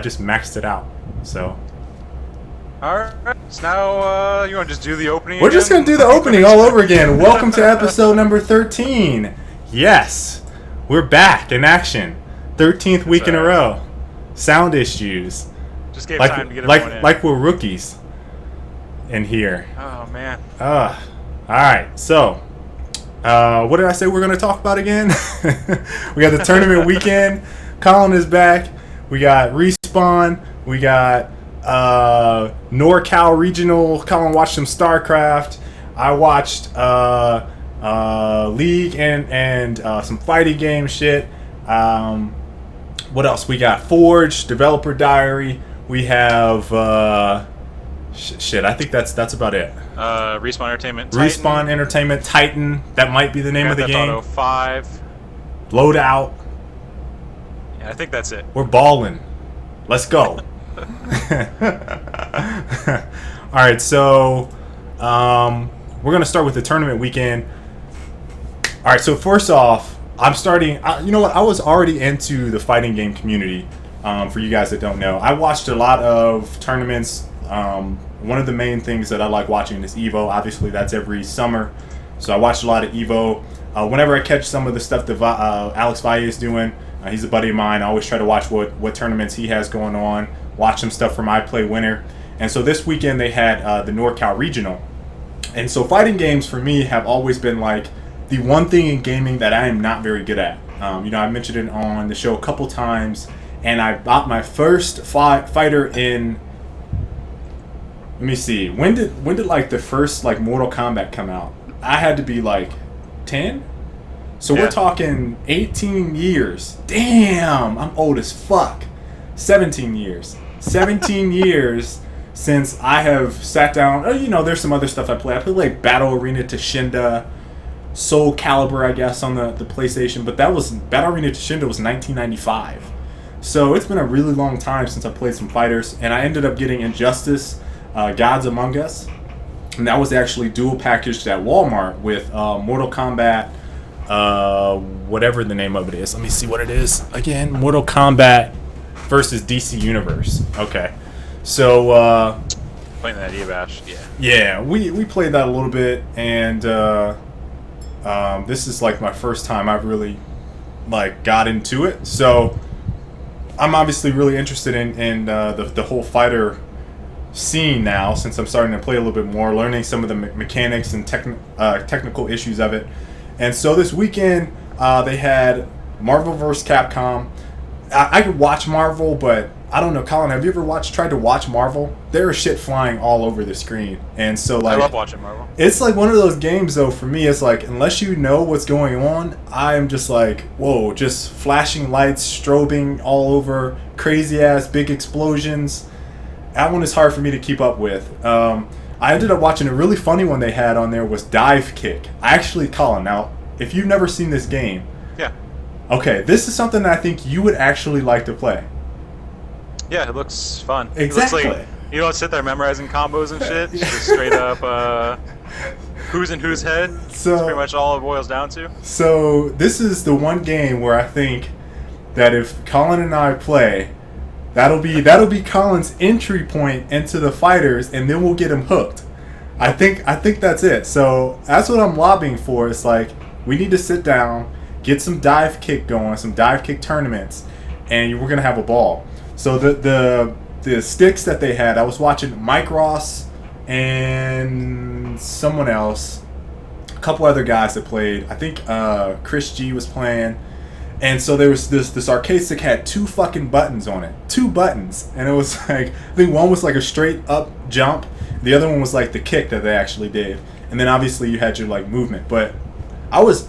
just maxed it out. So. Alright, so now you want to just do the opening We're again? just going to do the opening all over again. Welcome to episode number 13. Yes, we're back in action. 13th week in a row. Sound issues. Just gave time to get everyone in. Like we're rookies in here. Oh, man. Alright, so what did I say we're going to talk about again? We got the tournament weekend. Colin is back. We got Respawn. We got NorCal Regional. Colin watched some StarCraft. I watched League and some fighting game shit. What else? We got Forge, Developer Diary. We have shit. I think that's about it. Respawn Entertainment. Respawn Entertainment Titan. That might be the name of the game. Auto 5. Loadout. Yeah, I think that's it. We're balling. Let's go. Alright, so we're going to start with the tournament weekend. Alright, so first off, I'm starting... you know what? I was already into the fighting game community. For you guys that don't know, I watched a lot of tournaments. One of the main things that I like watching is EVO. Obviously, that's every summer. So I watched a lot of EVO. Whenever I catch some of the stuff that Alex Valle is doing, he's a buddy of mine. I always try to watch what tournaments he has going on. Watch some stuff from I Play Winner. And so this weekend they had the NorCal Regional. And so fighting games for me have always been like the one thing in gaming that I am not very good at. You know, I mentioned it on the show a couple times. And I bought my first fighter in... Let me see. When did like the first like Mortal Kombat come out? I had to be like 10? So we're talking 18 years. Damn, I'm old as fuck. 17 years. 17 years since I have sat down. Oh, you know, there's some other stuff I play. I play like Battle Arena Tashinda, Soul Calibur, I guess, on the PlayStation. But that was Battle Arena Tashinda was 1995. So it's been a really long time since I played some fighters. And I ended up getting Injustice, Gods Among Us. And that was actually dual packaged at Walmart with Mortal Kombat, whatever the name of it is. Let me see what it is again. Mortal Kombat versus DC Universe. Okay, so playing that Ebash, yeah, we played that a little bit, and this is like my first time I've really like got into it. So I'm obviously really interested in the whole fighter scene now, since I'm starting to play a little bit more, learning some of the mechanics and technical issues of it. And so this weekend they had Marvel vs. Capcom. I could watch Marvel, but I don't know, Colin, have you ever tried to watch Marvel? There is shit flying all over the screen. And so like, I love watching Marvel. It's like one of those games though, for me, it's like, unless you know what's going on, I am just like, whoa, just flashing lights, strobing all over, crazy ass big explosions. That one is hard for me to keep up with. I ended up watching a really funny one they had on there was Dive Kick. Colin, now, if you've never seen this game, yeah. Okay, this is something that I think you would actually like to play. Yeah, it looks fun. Exactly. It looks like you don't sit there memorizing combos and shit. It's just straight up who's in whose head. So, that's pretty much all it boils down to. So this is the one game where I think that if Colin and I play, that'll be Colin's entry point into the fighters, and then we'll get him hooked. I think that's it. So that's what I'm lobbying for. It's like we need to sit down, get some dive kick going, some dive kick tournaments, and we're gonna have a ball. So the sticks that they had, I was watching Mike Ross and someone else, a couple other guys that played. I think Chris G was playing. And so there was this arcade stick had 2 fucking buttons on it. 2 buttons. And it was like, I think one was like a straight up jump. The other one was like the kick that they actually did. And then obviously you had your like movement. But I was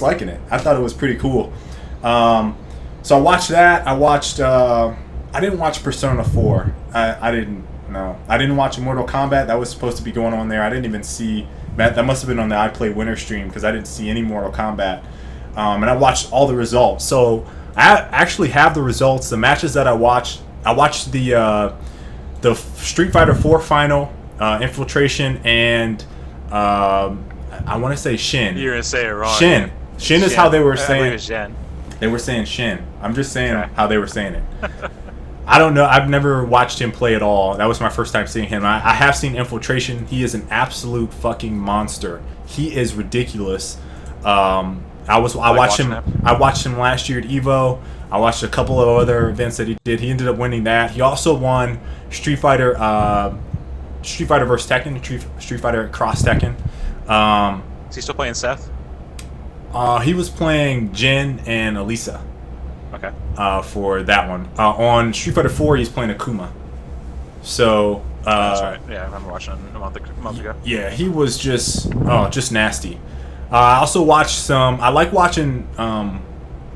liking it. I thought it was pretty cool. So I watched that. I didn't watch Persona 4. I didn't watch Mortal Kombat. That was supposed to be going on there. I didn't even see that must have been on the I Play Winner stream, because I didn't see any Mortal Kombat. And I watched all the results. So I actually have the results. The matches that I watched the Street Fighter 4 final, Infiltration, and I want to say Shin. You're gonna say it wrong. Shin. Shin is how they were saying. Shin. They were saying Shin. I'm just saying how they were saying it. I don't know. I've never watched him play at all. That was my first time seeing him. I have seen Infiltration. He is an absolute fucking monster. He is ridiculous. I watched him. I watched him last year at Evo. I watched a couple of other events that he did. He ended up winning that. He also won Street Fighter versus Tekken, Street Fighter Cross Tekken. Is he still playing Seth? He was playing Jin and Elisa. Okay. For that one. On Street Fighter 4, he's playing Akuma. So. That's right. Yeah, I remember watching a month ago. Yeah, he was just nasty. I also watched some. I like watching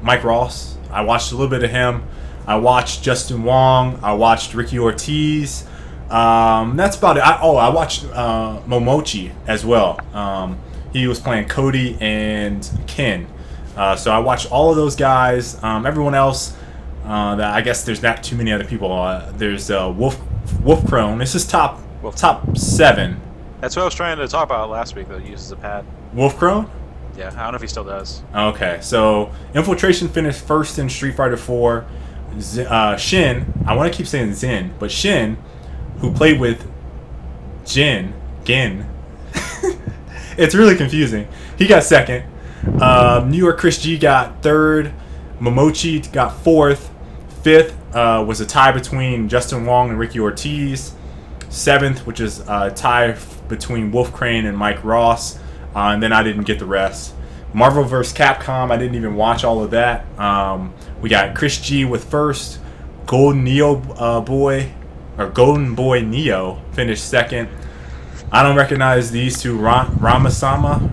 Mike Ross. I watched a little bit of him. I watched Justin Wong. I watched Ricky Ortiz. That's about it. I watched Momochi as well. He was playing Cody and Ken. So I watched all of those guys. Everyone else, that I guess there's not too many other people. There's Wolf Crone. This is top 7. That's what I was trying to talk about last week. That he uses a pad. Wolf Crone? Yeah, I don't know if he still does. Okay, so Infiltration finished first in Street Fighter 4. Shin, I want to keep saying Zen, but Shin, who played with Gin, it's really confusing. He got second. New York Chris G got third. Momochi got fourth. Fifth was a tie between Justin Wong and Ricky Ortiz. Seventh, which is a tie between Wolf Crane and Mike Ross. And then I didn't get the rest. Marvel vs. Capcom, I didn't even watch all of that. We got Chris G with first. Golden Boy Neo finished second. I don't recognize these two. Ron Massa.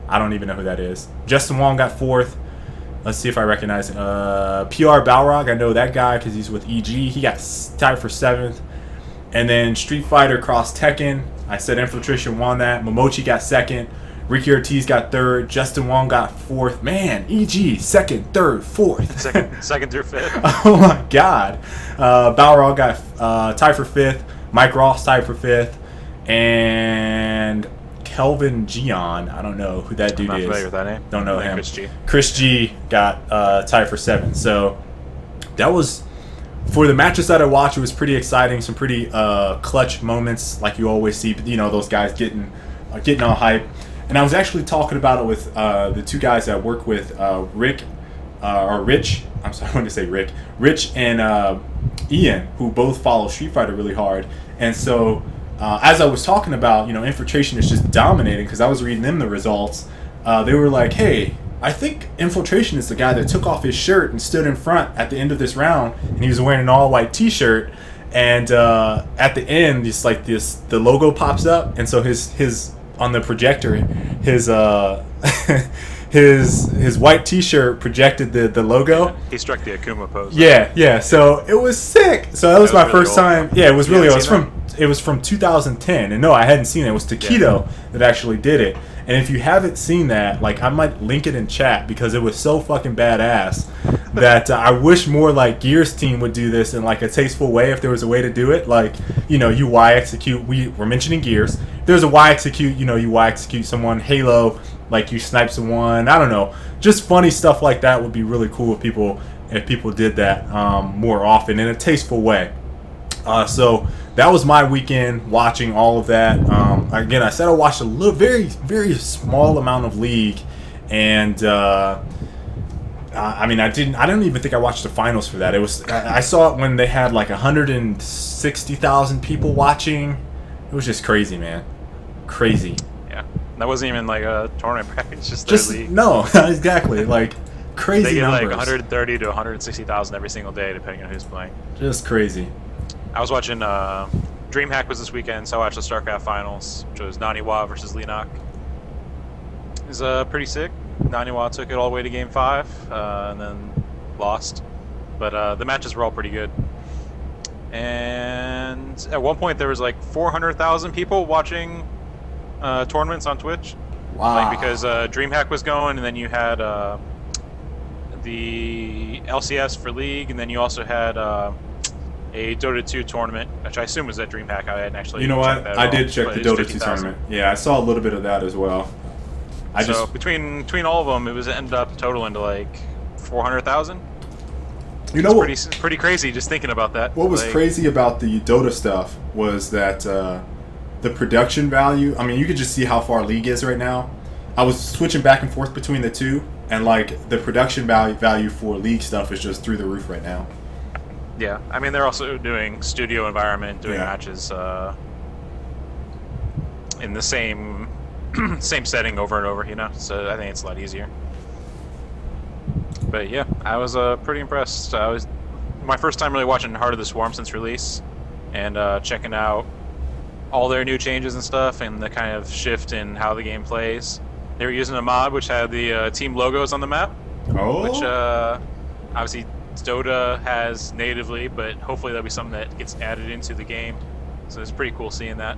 I don't even know who that is. Justin Wong got fourth. Let's see if I recognize it. PR Balrog, I know that guy because he's with EG. He got tied for seventh. And then Street Fighter Cross Tekken. I said Infiltration won that. Momochi got second. Ricky Ortiz got third. Justin Wong got fourth. Man, EG, second, third, fourth. second through fifth. Oh my God. Balrog got tied for fifth. Mike Ross tied for fifth. And Kelvin Gion, I don't know who that dude is. I'm not familiar with that name. Don't know him. Chris G. Chris G got tied for seventh. So that was, for the matches that I watched, it was pretty exciting. Some pretty clutch moments, like you always see. You know, those guys getting all hype. And I was actually talking about it with the two guys that I work with, Rich. I'm sorry, I wanted to say Rick. Rich and Ian, who both follow Street Fighter really hard. And so, as I was talking about, Infiltration is just dominating, because I was reading them the results. They were like, hey, I think Infiltration is the guy that took off his shirt and stood in front at the end of this round, and he was wearing an all-white T-shirt. And at the end, the logo pops up, and so his on the projector, his his white T-shirt projected the logo. He struck the Akuma pose. Yeah. So it was sick. So that was my really first time. Yeah, it was really old. It was from 2010, and no, I hadn't seen it. It was Taquito that actually did it. And if you haven't seen that, I might link it in chat, because it was so fucking badass that I wish more Gears team would do this in a tasteful way, if there was a way to do it. You Y execute. We're mentioning Gears. If there's a Y execute, you Y execute someone. Halo, you snipe someone. I don't know. Just funny stuff like that would be really cool if people did that more often in a tasteful way. So that was my weekend, watching all of that. Again, I said I watched a very, very small amount of League, and I don't even think I watched the finals for that. I saw it when they had 160,000 people watching. It was just crazy, man. Crazy. Yeah, that wasn't even a tournament bracket. It's just their league. No, exactly. Crazy they get numbers. 130 to 160,000 every single day, depending on who's playing. Just crazy. I was watching DreamHack was this weekend, so I watched the StarCraft finals, which was Naniwa versus Leenock. It was pretty sick. Naniwa took it all the way to Game 5, and then lost. But the matches were all pretty good. And at one point, there was 400,000 people watching tournaments on Twitch. Wow. Because DreamHack was going, and then you had the LCS for League, and then you also had a Dota 2 tournament, which I assume was at DreamHack. I hadn't actually. You know what? I did check the Dota 2 50, tournament. Yeah, I saw a little bit of that as well. Between all of them, ended up totaling to 400,000. You know what? Pretty crazy just thinking about that. What was crazy about the Dota stuff was that the production value. I mean, you could just see how far League is right now. I was switching back and forth between the two, and like the production value for League stuff is just through the roof right now. Yeah, I mean they're also doing studio environment, doing matches in the same same setting over and over, you know. So I think it's a lot easier. But yeah, I was pretty impressed. I was my first time really watching Heart of the Swarm since release, and checking out all their new changes and stuff, and the kind of shift in how the game plays. They were using a mod which had the team logos on the map, which obviously Dota has natively, but hopefully that'll be something that gets added into the game. So it's pretty cool seeing that.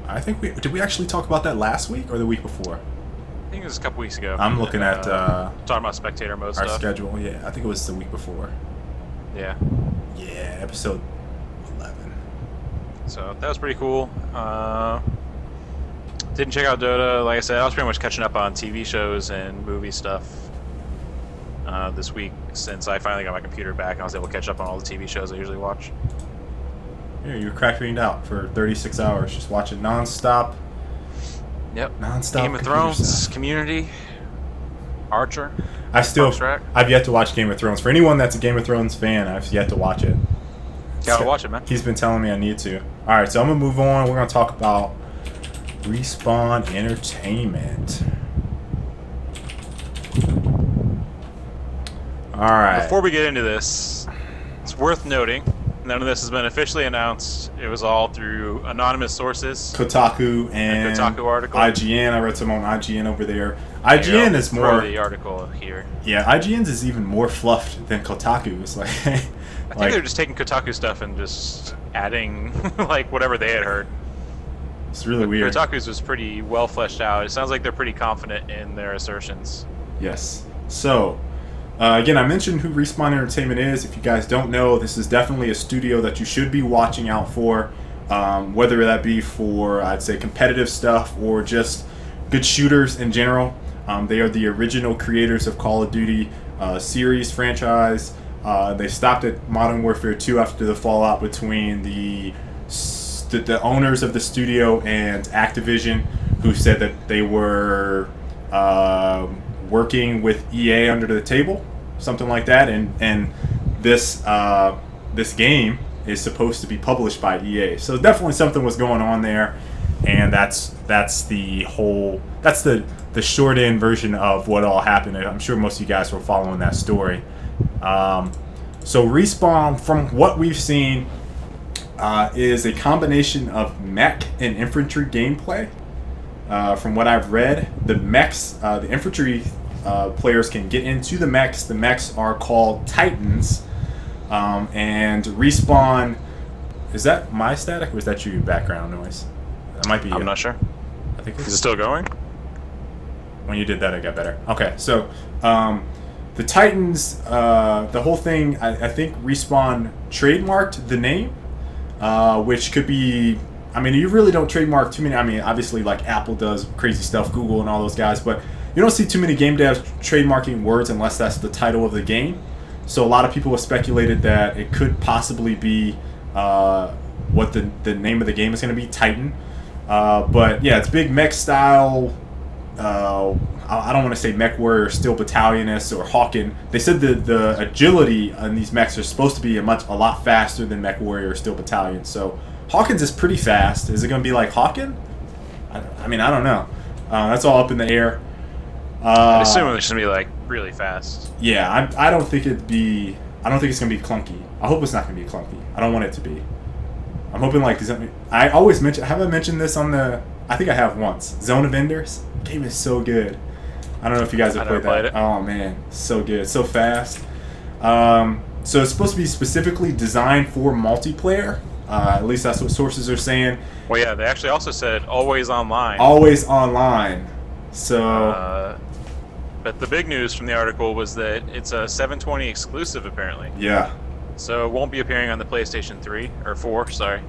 I think did we actually talk about that last week or the week before? I think it was a couple weeks ago. I'm looking at talking about spectator mode our stuff. schedule. Yeah, I think it was the week before. Yeah. Yeah, episode 11. So that was pretty cool. Didn't check out Dota. Like I said, I was pretty much catching up on TV shows and movie stuff this week since I finally got my computer back and I was able to catch up on all the TV shows I usually watch. Yeah, you were cracking out for 36 hours just watching nonstop. Yep. Nonstop. Game of Thrones, Community, Archer. I've yet to watch Game of Thrones. For anyone that's a Game of Thrones fan, I've yet to watch it. Gotta watch it, man. He's been telling me I need to. All right, so I'm gonna move on. We're gonna talk about Respawn Entertainment. All right. Before we get into this, it's worth noting none of this has been officially announced. It was all through anonymous sources. Kotaku and Kotaku article. IGN. I read some on IGN over there. IGN is more. The article here. Yeah, IGN's is even more fluffed than Kotaku. It's like. I think they're just taking Kotaku stuff and just adding like whatever they had heard. It's really weird. Kotaku's was pretty well fleshed out. It sounds like they're pretty confident in their assertions. Yes. So. Again, I mentioned who Respawn Entertainment is. If you guys don't know, this is definitely a studio that you should be watching out for, whether that be for, I'd say, competitive stuff or just good shooters in general. They are the original creators of Call of Duty series franchise. They stopped at Modern Warfare 2 after the fallout between the owners of the studio and Activision, who said that they were working with EA under the table, something like that, and this game is supposed to be published by EA. So definitely something was going on there, and that's the short end version of what all happened. I'm sure most of you guys were following that story. So Respawn, from what we've seen, is a combination of mech and infantry gameplay. From what I've read, the mechs, the infantry players can get into the mechs. The mechs are called Titans, and Respawn. Is that my static or is that your background noise? That might be. I'm not sure. I think is it still going? When you did that, it got better. Okay, so the Titans, the whole thing. I think Respawn trademarked the name, which could be. I mean, you really don't trademark too many. I mean, obviously, like Apple does crazy stuff, Google and all those guys, but you don't see too many game devs trademarking words unless that's the title of the game. So a lot of people have speculated that it could possibly be what the name of the game is going to be, Titan. But yeah, it's big mech style. I don't want to say mech warrior, steel battalionist, or Hawken. They said the agility on these mechs are supposed to be a lot faster than mech warrior or steel battalion. So Hawkins is pretty fast. Is it going to be like Hawken? I mean, I don't know. That's all up in the air. I assume it's going to be like really fast. Yeah, I don't think it'd be. I don't think it's going to be clunky. I hope it's not going to be clunky. I don't want it to be. I'm hoping like I always mention. Have I mentioned this on the? I think I have once. Zone of Enders game is so good. I don't know if you guys have played it. Oh man, so good, so fast. So it's supposed to be specifically designed for multiplayer. At least that's what sources are saying. Well, yeah, they actually also said always online. Always online. So. But the big news from the article was that it's a 720 exclusive, apparently. Yeah. So it won't be appearing on the PlayStation 3 or 4, sorry.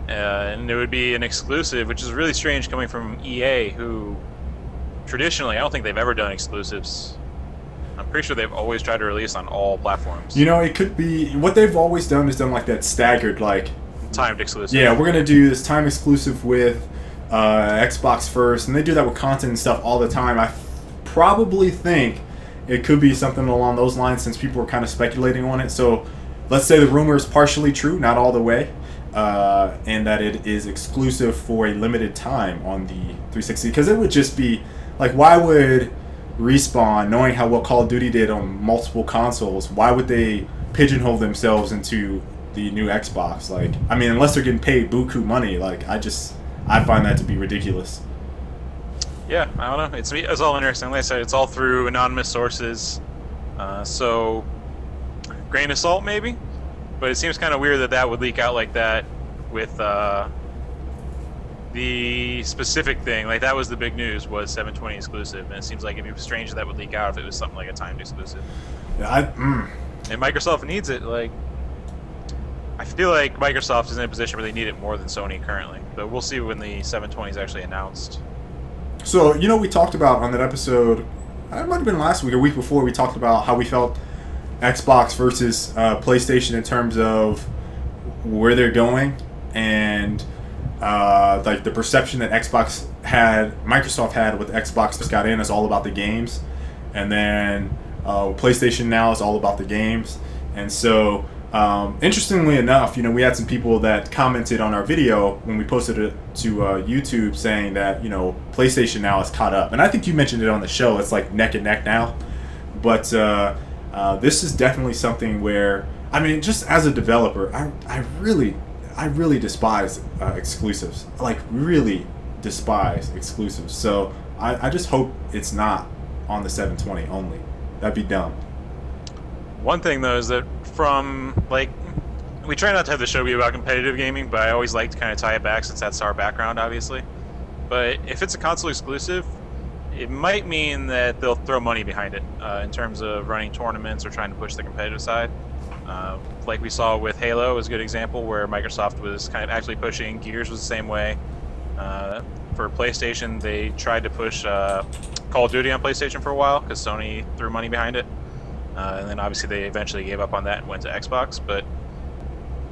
And it would be an exclusive, which is really strange coming from EA, who traditionally I don't think they've ever done exclusives. I'm pretty sure they've always tried to release on all platforms. You know, it could be what they've always done is done like that staggered, like Timed exclusive. yeah, we're gonna do this time exclusive with Xbox first, and they do that with content and stuff all the time. I probably think it could be something along those lines since people were kind of speculating on it. So let's say the rumor is partially true, not all the way, and that it is exclusive for a limited time on the 360. Because it would just be like, why would Respawn, knowing how well Call of Duty did on multiple consoles, why would they pigeonhole themselves into the new Xbox? Like, I mean, unless they're getting paid buku money, like I find that to be ridiculous. Yeah, I don't know. It's all interesting. Like I said, it's all through anonymous sources. So, grain of salt maybe, but it seems kind of weird that would leak out like that with the specific thing. Like that was the big news, was 720 exclusive, and it seems like it'd be strange that would leak out if it was something like a timed exclusive. Yeah, And Microsoft needs it. Like, I feel like Microsoft is in a position where they need it more than Sony currently, but we'll see when the 720 is actually announced. So, you know, we talked about on that episode, it might have been last week or week before, we talked about how we felt Xbox versus PlayStation in terms of where they're going and like the perception that Microsoft had with Xbox just got in is all about the games, and then PlayStation now is all about the games. And so interestingly enough, you know, we had some people that commented on our video when we posted it to YouTube saying that, you know, PlayStation now is caught up. And I think you mentioned it on the show. It's like neck and neck now. But this is definitely something where, I mean, just as a developer, I really despise exclusives. Like, really despise exclusives. So I just hope it's not on the 720 only. That'd be dumb. One thing though is that from like, we try not to have the show be about competitive gaming, but I always like to kind of tie it back since that's our background, obviously. But if it's a console exclusive, it might mean that they'll throw money behind it in terms of running tournaments or trying to push the competitive side. Like we saw with Halo is a good example where Microsoft was kind of actually pushing. Gears was the same way. For PlayStation, they tried to push Call of Duty on PlayStation for a while because Sony threw money behind it. And then obviously they eventually gave up on that and went to Xbox. But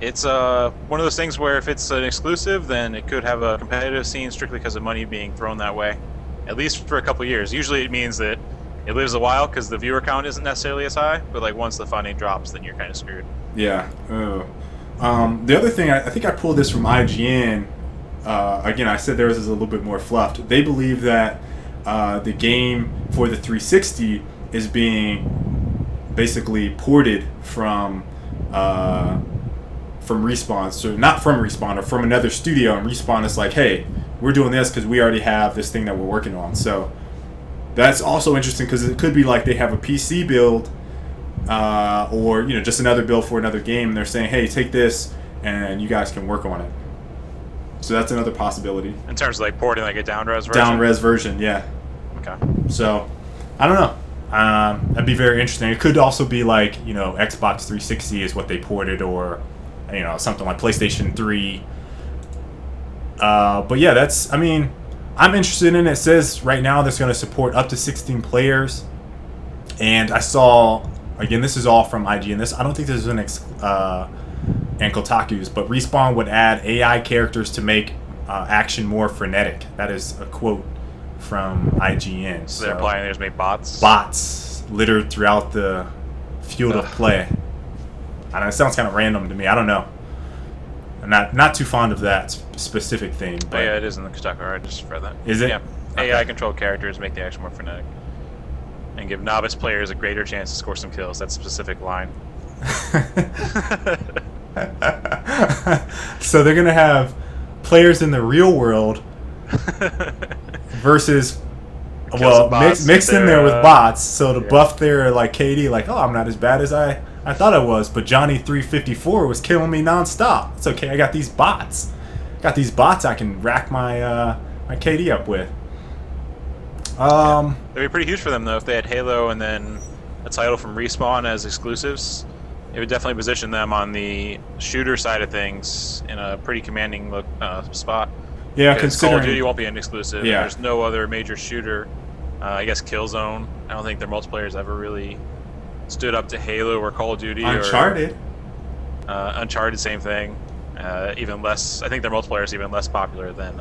it's one of those things where if it's an exclusive, then it could have a competitive scene strictly because of money being thrown that way, at least for a couple years. Usually it means that it lives a while because the viewer count isn't necessarily as high, but like once the funding drops, then you're kind of screwed. Yeah. The other thing, I think I pulled this from IGN. Again, I said theirs is a little bit more fluffed. They believe that the game for the 360 is being basically ported from Respawn. So not from Respawn, or from another studio, and Respawn is like, hey, we're doing this because we already have this thing that we're working on. So that's also interesting because it could be like they have a PC build or, you know, just another build for another game, and they're saying, hey, take this and you guys can work on it. So that's another possibility. In terms of like porting like a down-res version? Down-res version, yeah. Okay. So, I don't know. That'd be very interesting. It could also be like, you know, Xbox 360 is what they ported, or, you know, something like PlayStation 3. But yeah, that's, I mean, I'm interested in it. It says right now that's going to support up to 16 players. And I saw, again, this is all from IGN. I don't think this is an and Kotaku's, but Respawn would add AI characters to make action more frenetic. That is a quote from IGN. So they're implying there's made bots? Bots littered throughout the field of play. I know, it sounds kind of random to me. I don't know. I'm not too fond of that specific thing. But yeah, it is in the Kotaku. I just read that. Is it? Yeah. Okay. AI-controlled characters make the action more frenetic and give novice players a greater chance to score some kills. That's a specific line. So they're going to have players in the real world versus, well, mixed in there with bots. So to buff their, like, KD, like, oh, I'm not as bad as I thought I was, but Johnny 354 was killing me nonstop. It's okay, I got these bots. I can rack my my KD up with. It'd be pretty huge for them though if they had Halo and then a title from Respawn as exclusives. It would definitely position them on the shooter side of things in a pretty commanding spot. Yeah, considering Call of Duty won't be an exclusive. Yeah. There's no other major shooter I guess Killzone. I don't think their multiplayer's ever really stood up to Halo or Call of Duty. Uncharted. Uncharted, same thing. Even less. I think their multiplayer is even less popular than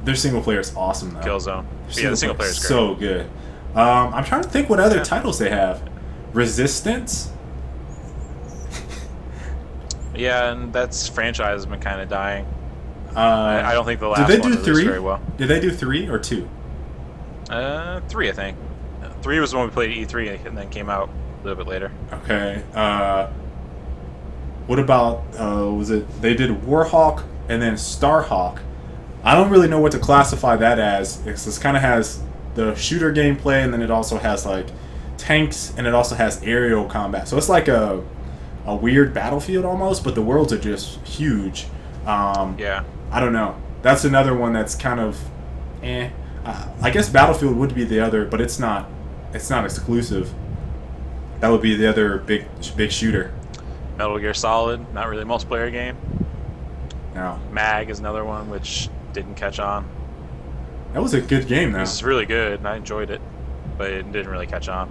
their single player is awesome though. Killzone. Yeah, the single player is great. So good. I'm trying to think what other titles they have. Resistance. Yeah, and that's franchise has been kind of dying. I don't think the last did they one do released 3? very well. Did they do 3 or 2? 3, I think. 3 was the one we played at E3 and then came out a little bit later. Okay. What about was it? They did Warhawk and then Starhawk. I don't really know what to classify that as. This kind of has the shooter gameplay, and then it also has like tanks, and it also has aerial combat. So it's like a weird Battlefield almost, but the worlds are just huge. Yeah. I don't know. That's another one that's kind of, I guess Battlefield would be the other, but it's not. It's not exclusive. That would be the other big shooter. Metal Gear Solid, not really a multiplayer game. No. Mag is another one which didn't catch on. That was a good game though. This is really good, and I enjoyed it, but it didn't really catch on.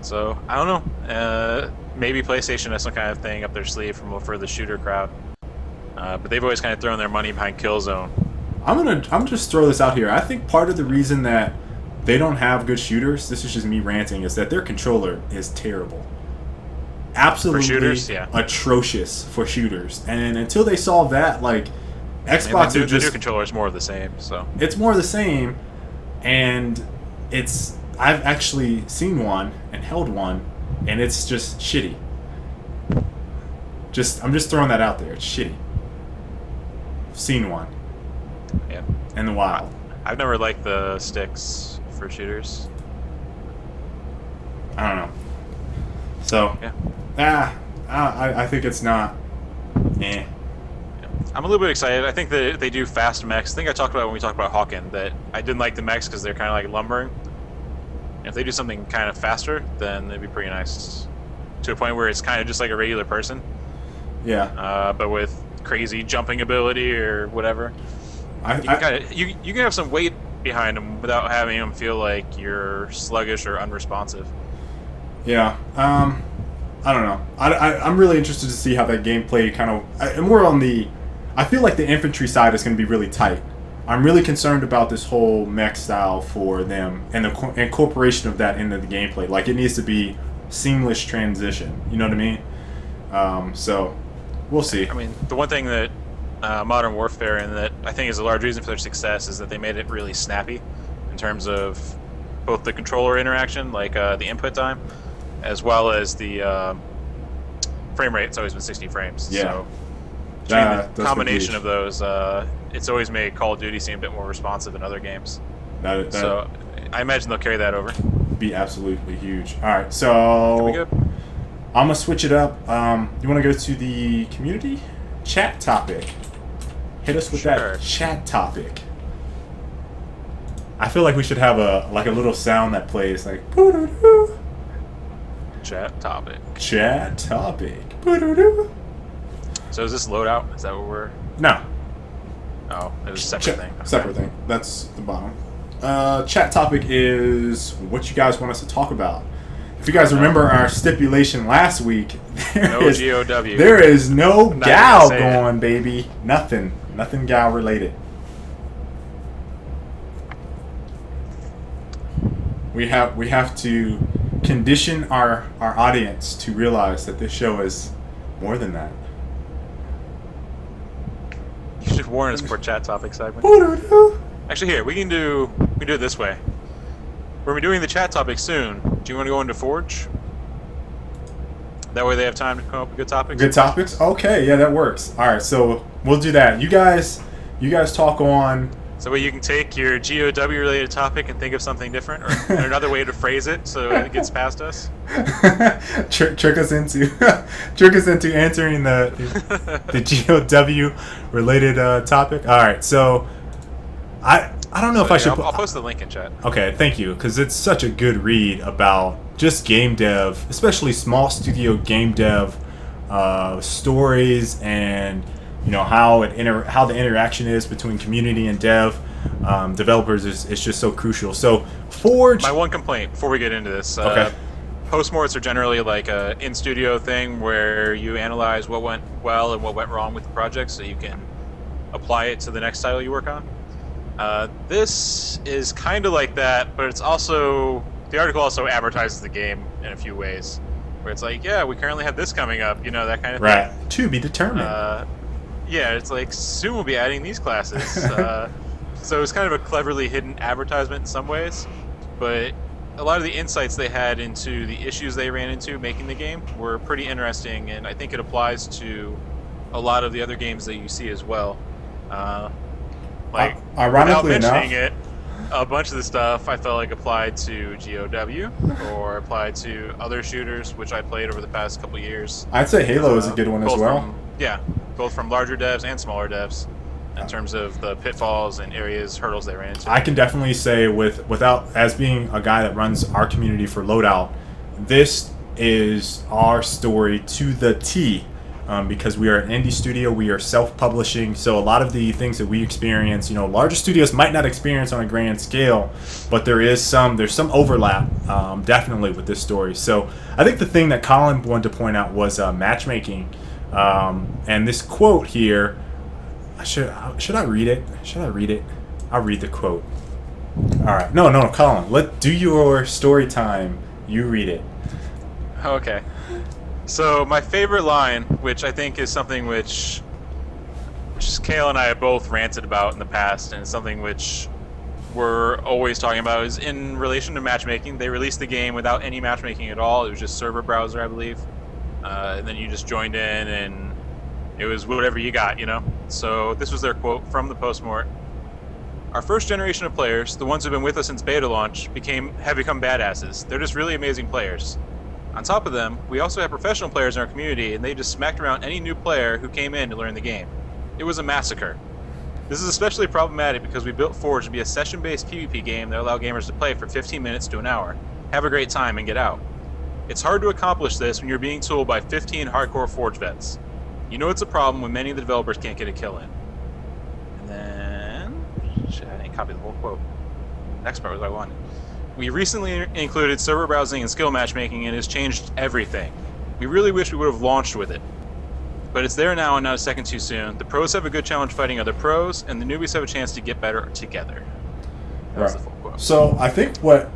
So I don't know. Maybe PlayStation has some kind of thing up their sleeve for the shooter crowd. But they've always kind of thrown their money behind Killzone. I'm just throw this out here. I think part of the reason that they don't have good shooters, this is just me ranting, is that their controller is terrible. Absolutely for shooters, yeah. Atrocious for shooters. And until they solve that, like Xbox the new controller is more of the same, so it's more of the same, and I've actually seen one and held one, and it's just shitty. I'm just throwing that out there. It's shitty. I've seen one. Yeah. In the wild. I've never liked the sticks for shooters. I don't know. So yeah. I think it's not. I'm a little bit excited. I think that they do fast mechs. I think I talked about when we talked about Hawken that I didn't like the mechs because they're kind of like lumbering. If they do something kind of faster, then it'd be pretty nice. To a point where it's kind of just like a regular person. Yeah. But with crazy jumping ability or whatever. You can have some weight behind them without having them feel like you're sluggish or unresponsive. Yeah. I don't know. I'm really interested to see how that gameplay kind of. More on the. I feel like the infantry side is going to be really tight. I'm really concerned about this whole mech style for them and the incorporation of that into the gameplay. Like, it needs to be seamless transition. You know what I mean? So, we'll see. I mean, the one thing that Modern Warfare and that I think is a large reason for their success is that they made it really snappy in terms of both the controller interaction, like the input time, as well as the frame rate. It's always been 60 frames. Yeah. So, the combination of those, it's always made Call of Duty seem a bit more responsive in other games. So I imagine they'll carry that over. Be absolutely huge. All right, so I'm gonna switch it up. You want to go to the community chat topic? Hit us with that chat topic. I feel like we should have a little sound that plays like. Chat topic. Chat topic. So is this Loadout? Is that what we're... No. Oh, it was a separate thing. Okay. Separate thing. That's the bottom. Chat topic is what you guys want us to talk about. If you guys remember our stipulation last week, there is no gal going, baby. Nothing gal related. We have to condition our audience to realize that this show is more than that. You should warn us for chat topic segment. Actually, here we can do it this way. We're gonna be doing the chat topic soon. Do you want to go into Forge? That way they have time to come up with good topics. Good topics? Okay, yeah, that works. All right, so we'll do that. You guys talk on. So you can take your GOW related topic and think of something different, or another way to phrase it so it gets past us. trick us into answering the GOW related topic. All right, so I don't know if I should. I'll post the link in chat. Okay, thank you, because it's such a good read about just game dev, especially small studio game dev stories and. You know how the interaction is between community and dev. developers is just so crucial. So Forge. My one complaint before we get into this. Okay. Postmorts are generally like a in-studio thing where you analyze what went well and what went wrong with the project so you can apply it to the next title you work on. This is kind of like that, but it's also... The article also advertises the game in a few ways, where it's like, yeah, we currently have this coming up, that kind of thing. Right. To be determined. Yeah, it's like, soon we'll be adding these classes. So it's kind of a cleverly hidden advertisement in some ways, but a lot of the insights they had into the issues they ran into making the game were pretty interesting, and I think it applies to a lot of the other games that you see as well. Ironically without mentioning enough, it, a bunch of the stuff I felt like applied to GOW or applied to other shooters, which I played over the past couple of years. I'd say Halo is a good one as well. Both from larger devs and smaller devs in terms of the pitfalls and areas, hurdles they ran into. I can definitely say without as being a guy that runs our community for Loadout, this is our story to the T. Because we are an indie studio, we are self-publishing, so a lot of the things that we experience, larger studios might not experience on a grand scale, but there's some overlap, definitely with this story. So I think the thing that Colin wanted to point out was matchmaking, and this quote here. Should I read it? Should I read it? I'll read the quote. All right, no, Colin, let's do your story time. You read it. Okay. So my favorite line, which I think is something which Kale and I have both ranted about in the past, and something which we're always talking about, is in relation to matchmaking. They released the game without any matchmaking at all. It was just server browser, I believe. And then you just joined in, and it was whatever you got, So this was their quote from the Postmort. Our first generation of players, the ones who've been with us since beta launch, have become badasses. They're just really amazing players. On top of them, we also have professional players in our community, and they just smacked around any new player who came in to learn the game. It was a massacre. This is especially problematic because we built Forge to be a session-based PvP game that allowed gamers to play for 15 minutes to an hour, have a great time, and get out. It's hard to accomplish this when you're being tooled by 15 hardcore Forge vets. It's a problem when many of the developers can't get a kill in. And then... I didn't copy the whole quote. Next part was what I wanted. We recently included server browsing and skill matchmaking, and it's changed everything. We really wish we would have launched with it. But it's there now and not a second too soon. The pros have a good challenge fighting other pros, and the newbies have a chance to get better together. That was the full quote. So I think what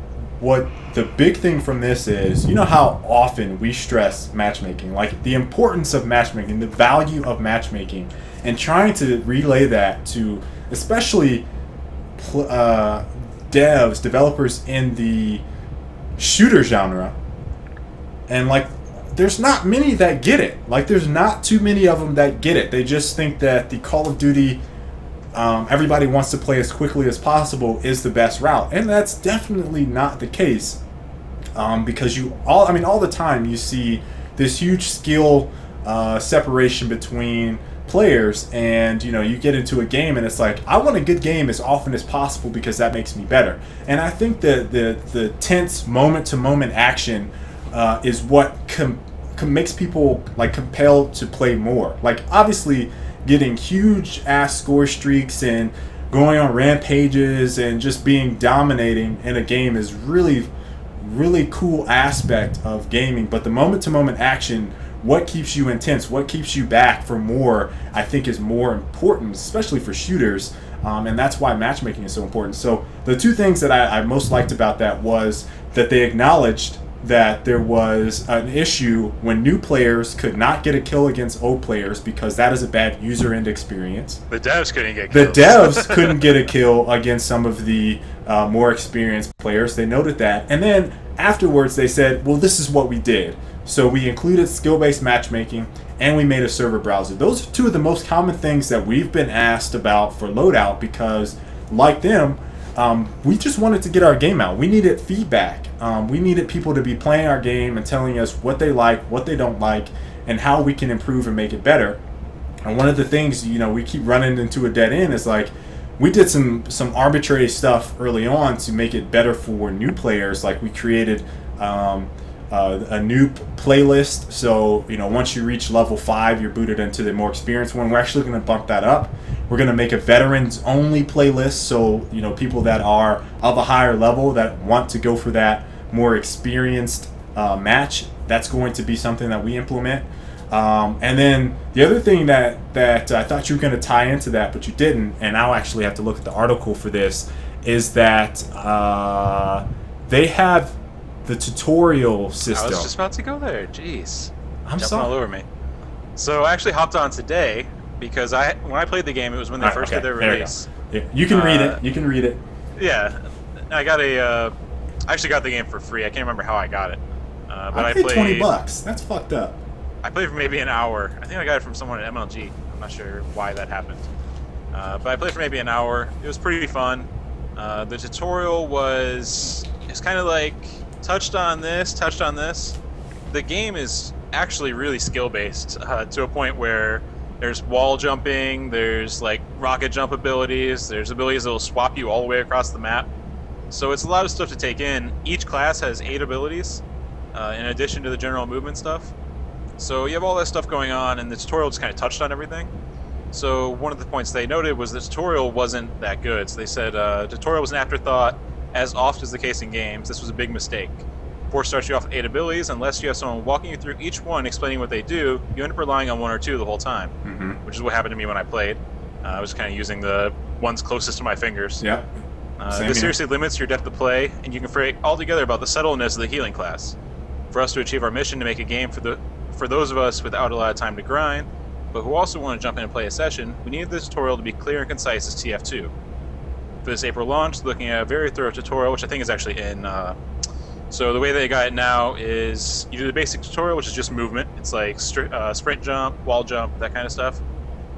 the big thing from this is, how often we stress matchmaking, like the importance of matchmaking, the value of matchmaking, and trying to relay that to especially developers in the shooter genre, and there's not many that get it. There's not too many of them that get it. They just think that the Call of Duty, everybody wants to play as quickly as possible, is the best route, and that's definitely not the case. Because all the time you see this huge skill separation between players, and you get into a game and it's like, I want a good game as often as possible because that makes me better. And I think that the tense moment to moment action is what makes people compelled to play more. Obviously getting huge ass score streaks and going on rampages and just being dominating in a game is really cool aspect of gaming, but the moment to moment action, what keeps you intense, what keeps you back for more, I think is more important, especially for shooters, and that's why matchmaking is so important. So the two things that I most liked about that was that they acknowledged that there was an issue when new players could not get a kill against old players because that is a bad user end experience. The devs couldn't get kills. The devs couldn't get a kill against some of the more experienced players. They noted that. And then afterwards they said, well, this is what we did. So we included skill-based matchmaking, and we made a server browser. Those are two of the most common things that we've been asked about for Loadout because, like them, we just wanted to get our game out. We needed feedback. We needed people to be playing our game and telling us what they like, what they don't like, and how we can improve and make it better. And one of the things, we keep running into a dead end is we did some arbitrary stuff early on to make it better for new players. We created a new playlist. So, once you reach level 5, you're booted into the more experienced one. We're actually going to bump that up. We're going to make a veterans-only playlist. So, people that are of a higher level that want to go for that more experienced match, that's going to be something that we implement. And then the other thing that I thought you were going to tie into that, but you didn't, and I'll actually have to look at the article for this, is that they have the tutorial system. I was just about to go there. Jeez. I'm Jumping sorry. all over me. So I actually hopped on today because when I played the game, it was when they first did their release. Yeah, you can read it. You can read it. Yeah. I actually got the game for free. I can't remember how I got it. But I paid $20. That's fucked up. I played for maybe an hour. I think I got it from someone at MLG. I'm not sure why that happened. But I played for maybe an hour. It was pretty fun. The tutorial was kind of like touched on this. The game is actually really skill-based to a point where there's wall jumping, there's like rocket jump abilities, there's abilities that will swap you all the way across the map. So it's a lot of stuff to take in. Each class has 8 abilities in addition to the general movement stuff. So you have all that stuff going on, and the tutorial just kind of touched on everything. So one of the points they noted was the tutorial wasn't that good. So they said tutorial was an afterthought, as often is the case in games. This was a big mistake. 4 starts you off with 8 abilities. Unless you have someone walking you through each one, explaining what they do, you end up relying on 1 or 2 the whole time, which is what happened to me when I played. I was kind of using the ones closest to my fingers. Yeah. This seriously limits your depth of play, and you can forget altogether about the subtleness of the healing class. For us to achieve our mission to make a game for those of us without a lot of time to grind, but who also want to jump in and play a session, we needed the tutorial to be clear and concise as TF2. For this April launch, looking at a very thorough tutorial, which I think is actually in... So the way they got it now is you do the basic tutorial, which is just movement. It's like sprint jump, wall jump, that kind of stuff.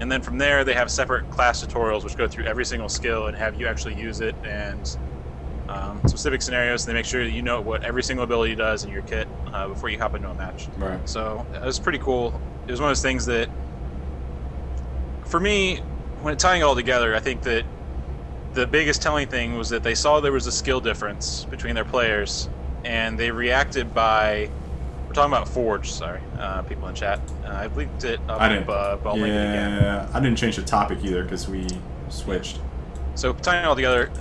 And then from there, they have separate class tutorials, which go through every single skill and have you actually use it, and specific scenarios. And they make sure that you know what every single ability does in your kit before you hop into a match. Right. So it was pretty cool. It was one of those things that, for me, when tying it all together, I think that the biggest telling thing was that they saw there was a skill difference between their players, and they reacted by... We're talking about Forge, sorry, people in chat. I linked it up. I didn't. But I'll link it again. Yeah, I didn't change the topic either because we switched. So tying it all together,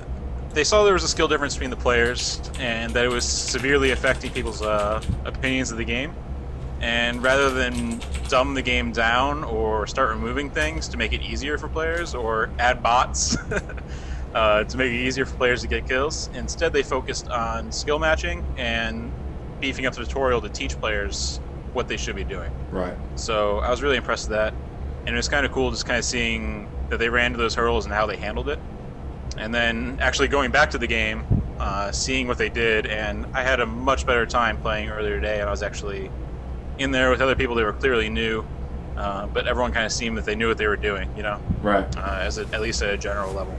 they saw there was a skill difference between the players, and that it was severely affecting people's opinions of the game. And rather than dumb the game down or start removing things to make it easier for players or add bots to make it easier for players to get kills, instead they focused on skill matching and beefing up the tutorial to teach players what they should be doing. Right. So I was really impressed with that, and it was kind of cool just kind of seeing that they ran into those hurdles and how they handled it. And then actually going back to the game, seeing what they did, and I had a much better time playing earlier today, and I was actually in there with other people that were clearly new, but everyone kind of seemed that they knew what they were doing, you know? Right. At least at a general level.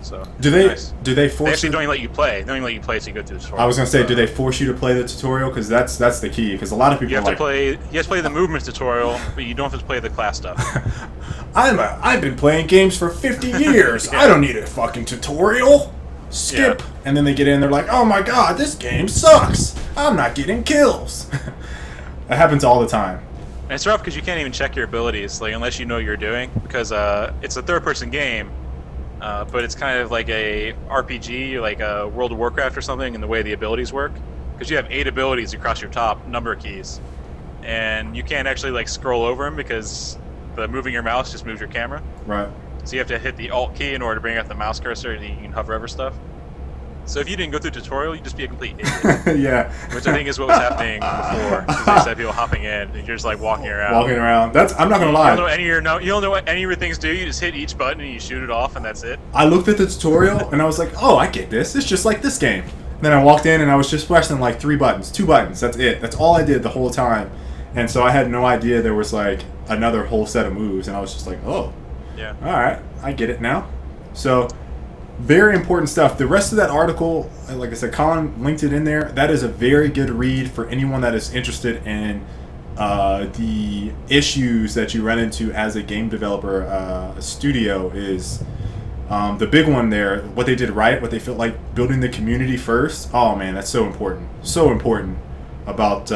So do they nice. do they force? They actually don't even let you play. They don't even let you play until you go through the tutorial. I was gonna say, do they force you to play the tutorial? Because that's the key. Because a lot of people you have are to play. You have to play the movement tutorial, but you don't have to play the class stuff. I've been playing games for 50 years. Yeah. I don't need a fucking tutorial. Skip. Yeah. And then they get in, they're like, oh my god, this game sucks. I'm not getting kills. That happens all the time. And it's rough because you can't even check your abilities, like unless you know what you're doing, because it's a third-person game, but it's kind of like a RPG, like a World of Warcraft or something, in the way the abilities work. Because you have 8 abilities across your top number keys, and you can't actually like scroll over them because moving your mouse just moves your camera. Right. So you have to hit the Alt key in order to bring up the mouse cursor, and you can hover over stuff. So if you didn't go through the tutorial, you'd just be a complete idiot. Yeah. Which I think is what was happening before. Because they said people hopping in, and you're just like walking around. I'm not gonna lie. You don't know what any of your things do. You just hit each button and you shoot it off, and that's it. I looked at the tutorial and I was like, oh, I get this. It's just like this game. Then I walked in and I was just pressing like 3 buttons, 2 buttons. That's it. That's all I did the whole time. And so I had no idea there was like another whole set of moves, and I was just like, oh, Yeah. all right, I get it now. So very important stuff. The rest of that article, like I said, Colin linked it in there. That is a very good read for anyone that is interested in the issues that you run into as a game developer. A studio is the big one there. What they did right, what they felt like building the community first. Oh man, that's so important. So important. about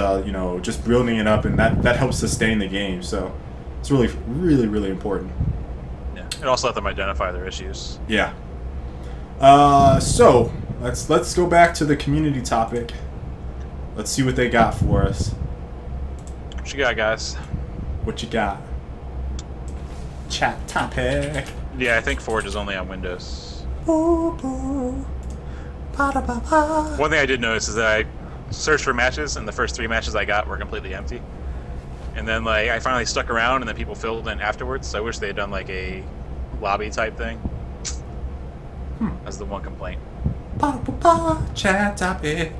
just building it up, and that helps sustain the game. So it's really, really, really important. Yeah, it also let them identify their issues. Yeah. So let's go back to the community topic. Let's see what they got for us. What you got, guys? What you got? Chat topic. Yeah, I think Forge is only on Windows. Boo, boo. Ba-da-ba-ba. One thing I did notice is that I searched for matches, and the first 3 matches I got were completely empty. And then I finally stuck around, and then people filled in afterwards. So I wish they had done a lobby type thing. That's the one complaint. Ba-da-ba-ba. Chat topic.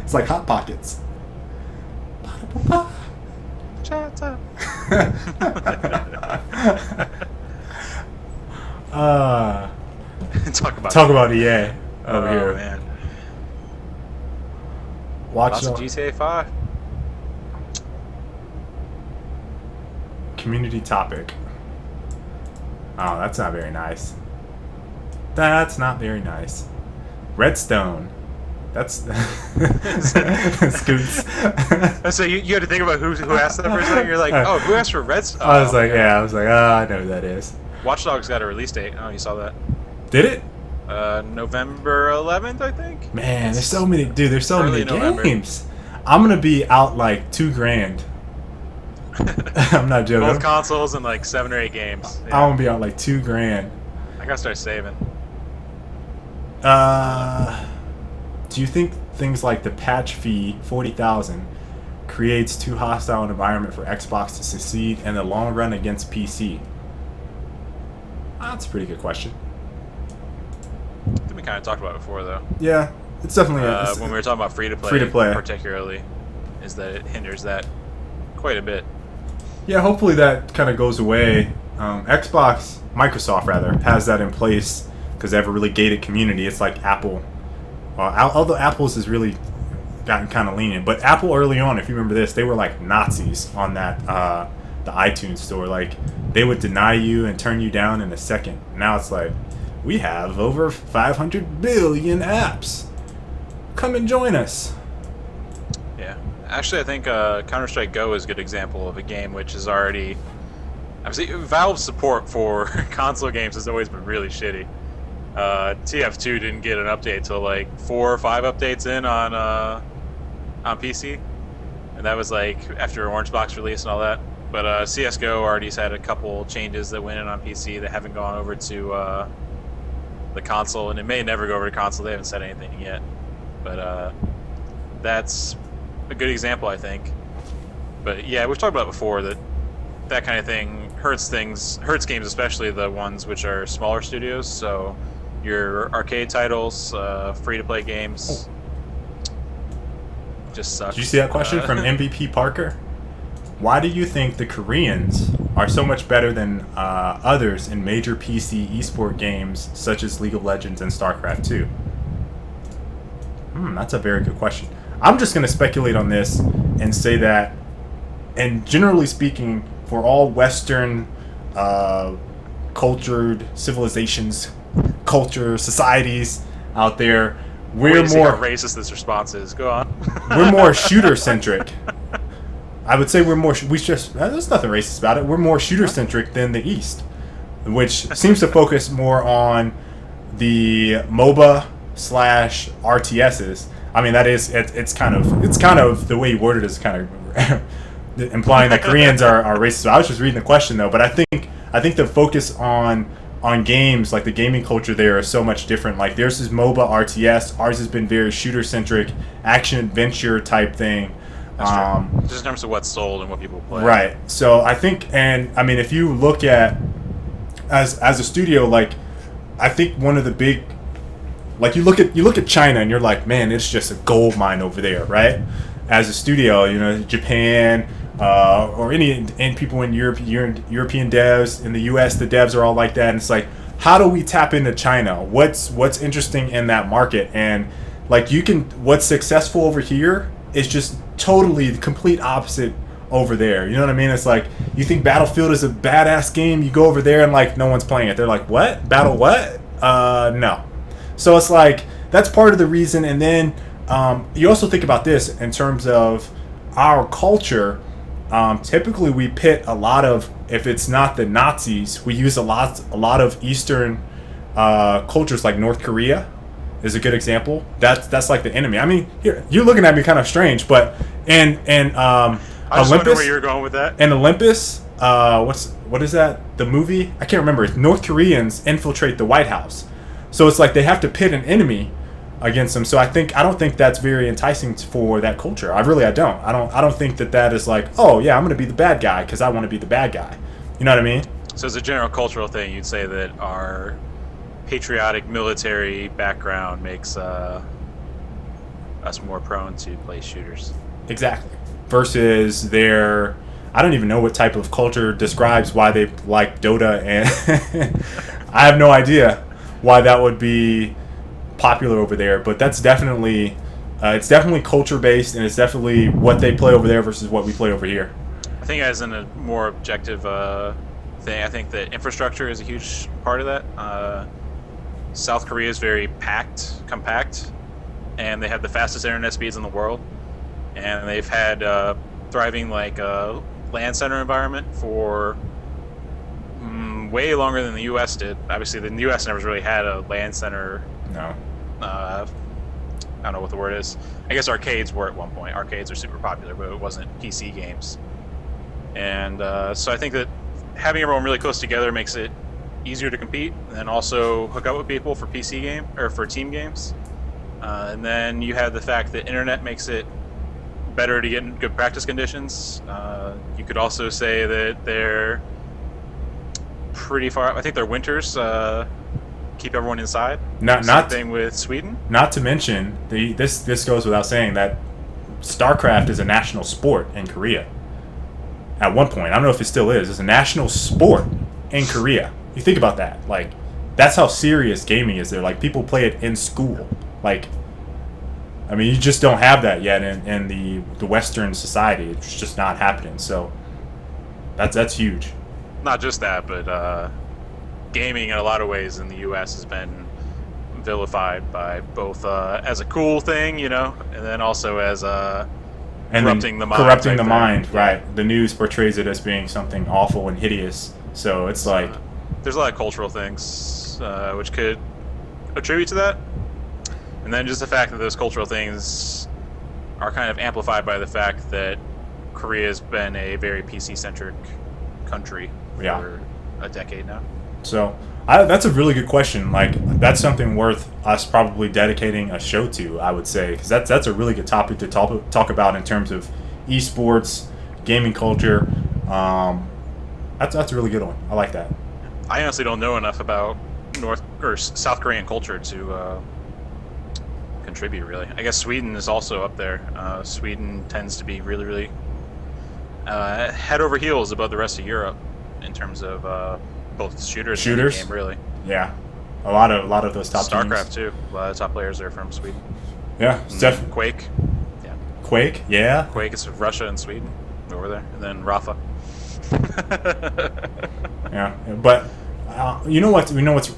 It's like Hot Pockets. Ba-da-ba-ba. Chat topic. Talk about EA over here. Man. Watch Lots of GTA 5. Community topic. Oh, that's not very nice. That's not very nice. Redstone. That's Scoots. So you had to think about who asked that for a second. You're like, oh, who asked for Redstone? I was like, I know who that is. Watch Dogs got a release date. Oh, you saw that? Did it? November 11th, I think. Man, there's so many, dude. There's so many November. games. I'm gonna be out like $2,000. I'm not joking. Both consoles and 7 or 8 games. Yeah. I'm gonna be out like $2,000. I gotta start saving. Do you think things like the patch fee 40,000 creates too hostile an environment for Xbox to succeed in the long run against PC? That's a pretty good question. I think we kind of talked about it before, though. Yeah, it's definitely when we were talking about free to play, particularly, is that it hinders that quite a bit. Yeah, hopefully that kind of goes away. Microsoft rather, has that in place because they have a really gated community. It's like Apple. Although Apple's has really gotten kind of lenient, but Apple early on, if you remember this, they were like Nazis on that the iTunes store. Like they would deny you and turn you down in a second. Now it's like, we have over 500 billion apps. Come and join us. Yeah, actually, I think Counter-Strike Go is a good example of a game which is already. Obviously, Valve's support for console games has always been really shitty. TF2 didn't get an update till 4 or 5 updates in on PC, and that was after Orange Box release and all that. But CS:GO already's had a couple changes that went in on PC that haven't gone over to the console, and it may never go over to console. They haven't said anything yet, but that's a good example, I think. But yeah, we've talked about it before that kind of thing hurts games, especially the ones which are smaller studios. So your arcade titles, free-to-play games, just suck. Did you see that question from MVP Parker? Why do you think the Koreans are so much better than others in major PC esport games such as League of Legends and StarCraft 2? That's a very good question. I'm just going to speculate on this and say that, and generally speaking, for all Western cultured civilizations, societies out there, we're more racist. This response is. Go on. We're more shooter centric. I would say we're more. There's nothing racist about it. We're more shooter centric than the East, which seems to focus more on the MOBA / RTSs. I mean, that is it's kind of the way you worded it is kind of implying that Koreans are racist. So I was just reading the question though, but I think the focus on games, like the gaming culture there, is so much different. Like theirs is MOBA RTS, ours has been very shooter centric, action adventure type thing. Just in terms of what's sold and what people play. Right. So I think, and I mean, if you look at as a studio, I think one of the big, you look at China and you're like, man, it's just a gold mine over there, right? As a studio, Japan, or any people in Europe, European devs in the US, the devs are all like that, and it's like, how do we tap into China? What's interesting in that market? And what's successful over here is just totally the complete opposite over there. You know what I mean? It's like, you think Battlefield is a badass game, you go over there and no one's playing it. They're like, what? Battle what? No. So it's like, that's part of the reason. And then you also think about this in terms of our culture. Typically, we pit a lot of, if it's not the Nazis, we use a lot of Eastern cultures, like North Korea is a good example. That's like the enemy. I mean, here you're looking at me kind of strange, but and I just wonder where you were going with that. And Olympus, what is that? The movie? I can't remember. North Koreans infiltrate the White House, so it's like they have to pit an enemy against them. So I don't think that's very enticing for that culture. I don't think that is like, oh yeah, I'm gonna be the bad guy because I want to be the bad guy. You know what I mean? So as a general cultural thing, you'd say that our patriotic military background makes us more prone to play shooters. Exactly. Versus their, I don't even know what type of culture describes why they like Dota, and I have no idea why that would be popular over there. But that's definitely, it's definitely culture based, and it's definitely what they play over there versus what we play over here. I think as in a more objective thing, I think that infrastructure is a huge part of that. South Korea is very compact, and they have the fastest internet speeds in the world, and they've had thriving land center environment for way longer than the U.S. did. Obviously, the U.S. never really had a land center. No. I don't know what the word is. I guess arcades were at one point. Arcades are super popular, but it wasn't PC games. And so I think that having everyone really close together makes it easier to compete, and also hook up with people for PC game or for team games. And then you have the fact that internet makes it better to get in good practice conditions. You could also say that they're pretty far. I think their winters keep everyone inside. Same thing with Sweden. Not to mention this goes without saying that StarCraft is a national sport in Korea. At one point, I don't know if it still is. It's a national sport in Korea. You think about that. Like, that's how serious gaming is there. Like, people play it in school. Like, I mean, you just don't have that yet in the Western society. It's just not happening. So that's huge. Not just that, but gaming in a lot of ways in the U.S. has been vilified by both as a cool thing, you know, and then also as corrupting the mind. Corrupting the mind, right. The news portrays it as being something awful and hideous. So it's like... there's a lot of cultural things which could attribute to that. And then just the fact that those cultural things are kind of amplified by the fact that Korea has been a very PC-centric country for a decade now. So that's a really good question. Like, that's something worth us probably dedicating a show to, I would say, because that's a really good topic to talk about in terms of esports, gaming culture. That's a really good one. I like that. I honestly don't know enough about South Korean culture to contribute, really. I guess Sweden is also up there. Sweden tends to be really, really head over heels above the rest of Europe in terms of both shooters and game, really. Yeah, a lot of those top StarCraft teams. Too. A lot of top players are from Sweden. Yeah, definitely. Quake. Yeah. Quake. Yeah. Quake is Russia and Sweden over there, and then Rafa. Yeah, but you know what's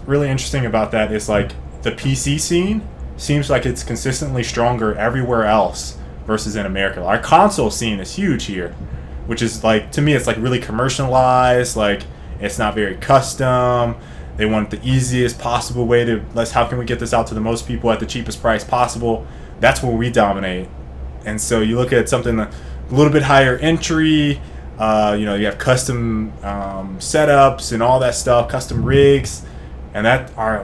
really interesting about that is, like, the PC scene seems like it's consistently stronger everywhere else versus in America. Our console scene is huge here, which is, like, to me, it's like really commercialized. Like, it's not very custom. They want the easiest possible way to how can we get this out to the most people at the cheapest price possible. That's where we dominate. And so you look at something a little bit higher entry. You know, you have custom setups and all that stuff, custom rigs, and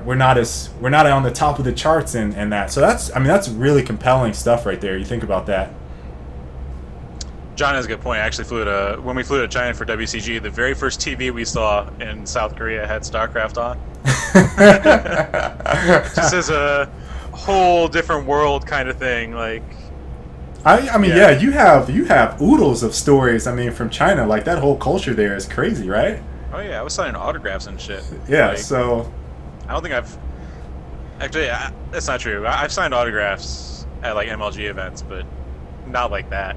we're not on the top of the charts in that. So that's really compelling stuff right there. You think about that. John has a good point. I actually when we flew to China for WCG, the very first TV we saw in South Korea had StarCraft on. Just as a whole different world kind of thing, like. I mean, yeah, you have oodles of stories. I mean, from China, like, that whole culture there is crazy, right? Oh yeah, I was signing autographs and shit. Yeah, like, so I don't think that's not true. I've signed autographs at, like, MLG events, but not like that.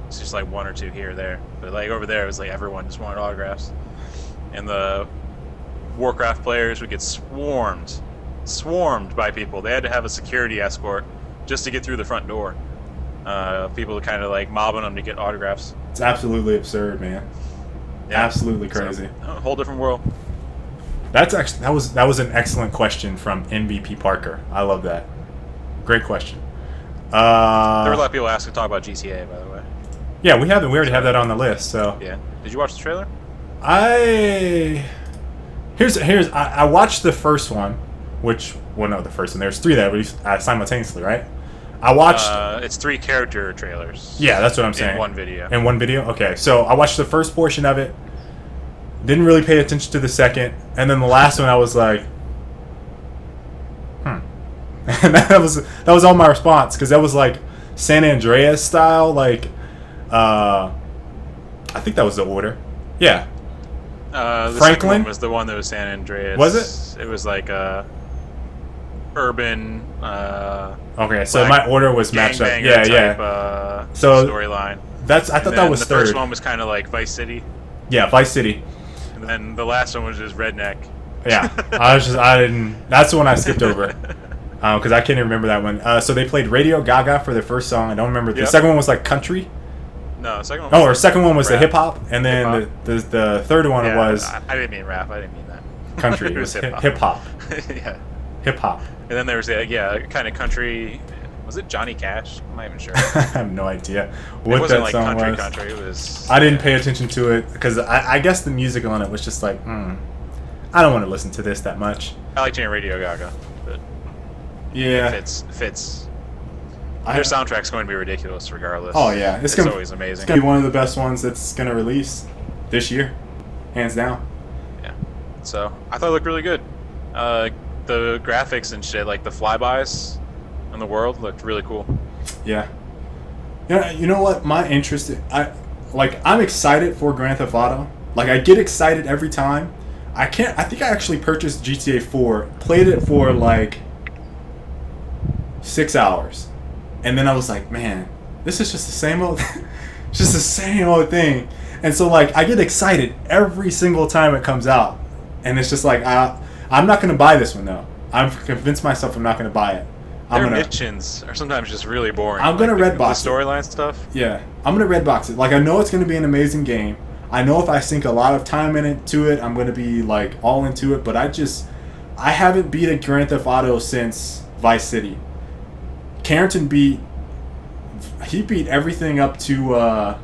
It's just like one or two here or there. But, like, over there, it was like everyone just wanted autographs, and the Warcraft players would get swarmed by people. They had to have a security escort just to get through the front door. People kind of like mobbing them to get autographs. It's absolutely absurd, man. Yeah. Absolutely crazy. So, a whole different world. That's actually that was an excellent question from MVP Parker. I love that. Great question. There were a lot of people asking to talk about GTA, by the way. Yeah, we already have that on the list. So yeah, did you watch the trailer? I watched the first one, the first one. There's 3 that released simultaneously, right? I watched. It's 3 character trailers. Yeah, that's what I'm saying. In one video. In one video? Okay, so I watched the first portion of it. Didn't really pay attention to the second, and then the last one I was like, and that was all my response, because that was like San Andreas style, like I think that was the order. Yeah. The Franklin second one was the one that was San Andreas. Was it? It was like urban. Okay, so my order was matched up. Gangbanger Yeah, type, So storyline. I thought that was the third. first one was kind of like Vice City. Yeah, Vice City. And then the last one was just redneck. Yeah, that's the one I skipped over, because I can't even remember that one. So they played Radio Gaga for their first song. I don't remember. The second one was like country. No, the second one. Oh, or second one was rap. the hip hop, and then the third one was. I didn't mean rap. I didn't mean that. Country. It was hip hop. Yeah. Hip hop. And then there was kind of country. Was it Johnny Cash? I'm not even sure. I have no idea what it wasn't that like song was. country. It was. I didn't pay attention to it because I guess the music on it was just like, I don't want to listen to this that much. I like Jane Radio Gaga, but yeah, it fits. Their soundtrack's going to be ridiculous, regardless. Oh yeah, it's always amazing. It's gonna be one of the best ones that's gonna release this year, hands down. Yeah. So I thought it looked really good. The graphics and shit, like the flybys in the world, looked really cool. Yeah. Yeah. You know what? My interest, I'm excited for Grand Theft Auto. Like I get excited every time. I think I actually purchased GTA 4, played it for like 6 hours. And then I was like, man, this is just the same old just the same old thing. And so like I get excited every single time it comes out. And it's just like I'm not going to buy this one though. I've convinced myself I'm not going to buy it. Their missions are sometimes just really boring. I'm going to redbox the storyline stuff. Yeah. I'm going to redbox it. Like I know it's going to be an amazing game. I know if I sink a lot of time into it, I'm going to be like all into it, but I haven't beat a Grand Theft Auto since Vice City. Carrington beat everything up to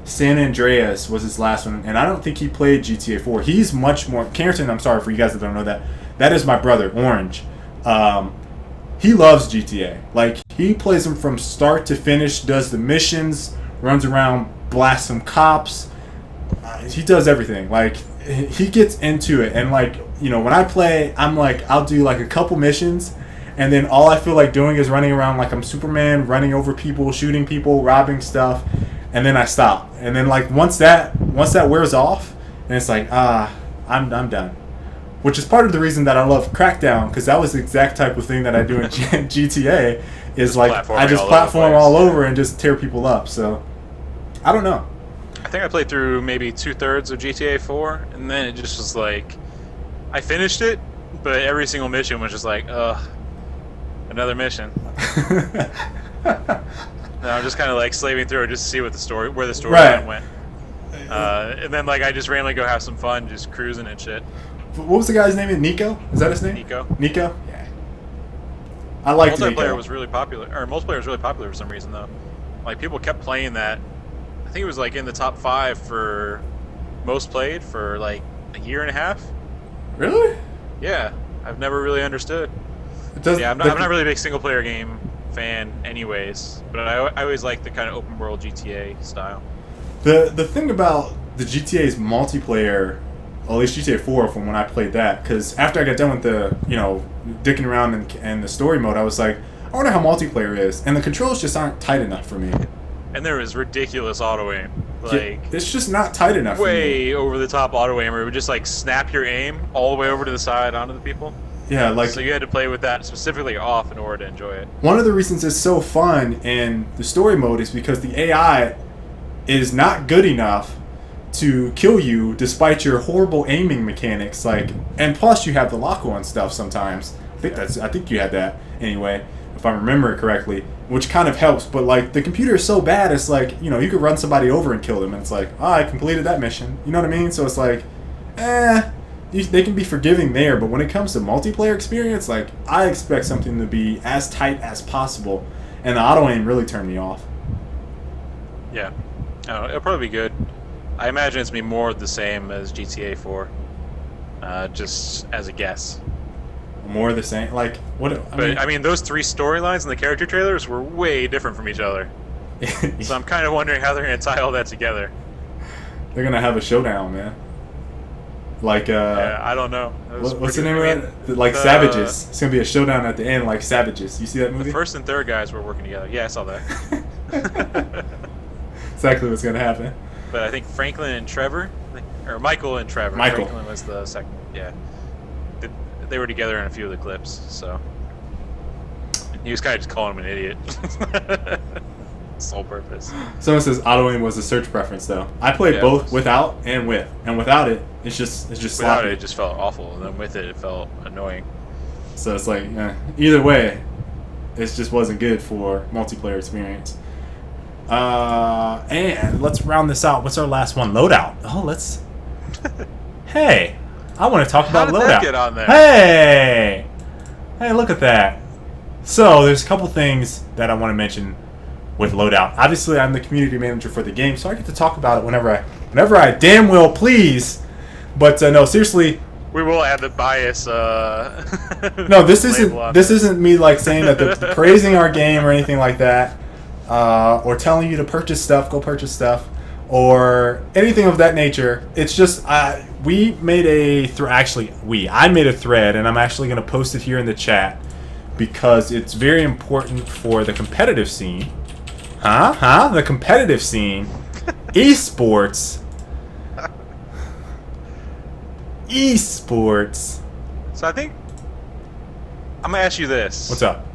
San Andreas was his last one, and I don't think he played GTA 4. He's much more Carrington. I'm sorry for you guys that don't know that. That is my brother, Orange. He loves GTA. Like he plays them from start to finish, does the missions, runs around, blasts some cops. He does everything. Like he gets into it, and like when I play, I'm like I'll do like a couple missions. And then all I feel like doing is running around like I'm Superman, running over people, shooting people, robbing stuff, and then I stop. And then like once that wears off, and it's like I'm done. Which is part of the reason that I love Crackdown, because that was the exact type of thing that I do in GTA. Is like I just platform all over and just tear people up. So I don't know. I think I played through maybe 2/3 of GTA 4, and then it just was like I finished it, but every single mission was just like another mission. No, I'm just kind of like slaving through it just to see where the storyline went. And then like I just randomly go have some fun, just cruising and shit. What was the guy's name? Nico? Is that his name? Nico. Yeah. I liked Nico. Multiplayer was really popular for some reason though. Like people kept playing that. I think it was like in the top 5 for most played for like a year and a half. Really? Yeah, I've never really understood. I'm not really a big single player game fan anyways, but I always like the kind of open world GTA style. The thing about the GTA's multiplayer, at least GTA 4 from when I played that, because after I got done with the dicking around and the story mode, I was like, I wonder how multiplayer is, and the controls just aren't tight enough for me. And there was ridiculous auto aim, like it's just not tight enough. Way for me. Over the top auto aim, where it would just like snap your aim all the way over to the side onto the people. Yeah, like so you had to play with that specifically off in order to enjoy it. One of the reasons it's so fun in the story mode is because the AI is not good enough to kill you despite your horrible aiming mechanics. Like, and plus you have the lock-on stuff sometimes. I think you had that anyway. if I remember it correctly, which kind of helps. But like the computer is so bad, it's like, you know, you could run somebody over and kill them, and it's like, oh, I completed that mission. You know what I mean? So it's like, they can be forgiving there, but when it comes to multiplayer experience, like I expect something to be as tight as possible, and the auto aim really turned me off. Yeah, I don't know, it'll probably be good. I imagine it's gonna be more the same as GTA 4, just as a guess. More of the same, like what? I mean, those 3 storylines in the character trailers were way different from each other. So I'm kind of wondering how they're gonna tie all that together. They're gonna have a showdown, man. Like yeah, I don't know. What's the name of that? Like Savages. It's gonna be a showdown at the end, like Savages. You see that movie? The first and third guys were working together. Yeah, I saw that. Exactly what's gonna happen. But I think Franklin and Trevor, or Michael and Trevor. Michael. Franklin was the second. Yeah, they were together in a few of the clips. So he was kind of just calling him an idiot. Sole purpose. Someone says auto aim was a search preference, though. I played both without and with, and without it, it's just sloppy. Without it just felt awful, and then with it, it felt annoying. So it's like either way, it just wasn't good for multiplayer experience. And let's round this out. What's our last one? Loadout. Oh, let's. Hey, I want to talk about Loadout. How did that get on there? Hey, look at that. So there's a couple things that I want to mention with Loadout. Obviously, I'm the community manager for the game, so I get to talk about it whenever I damn well please. But no, seriously. We will add the bias. No, this isn't me like saying that the praising our game or anything like that, or telling you to purchase stuff, go purchase stuff, or anything of that nature. It's just we made I made a thread, and I'm actually going to post it here in the chat because it's very important for the competitive scene. The competitive scene. Esports. So I think I'm gonna ask you this. What's up?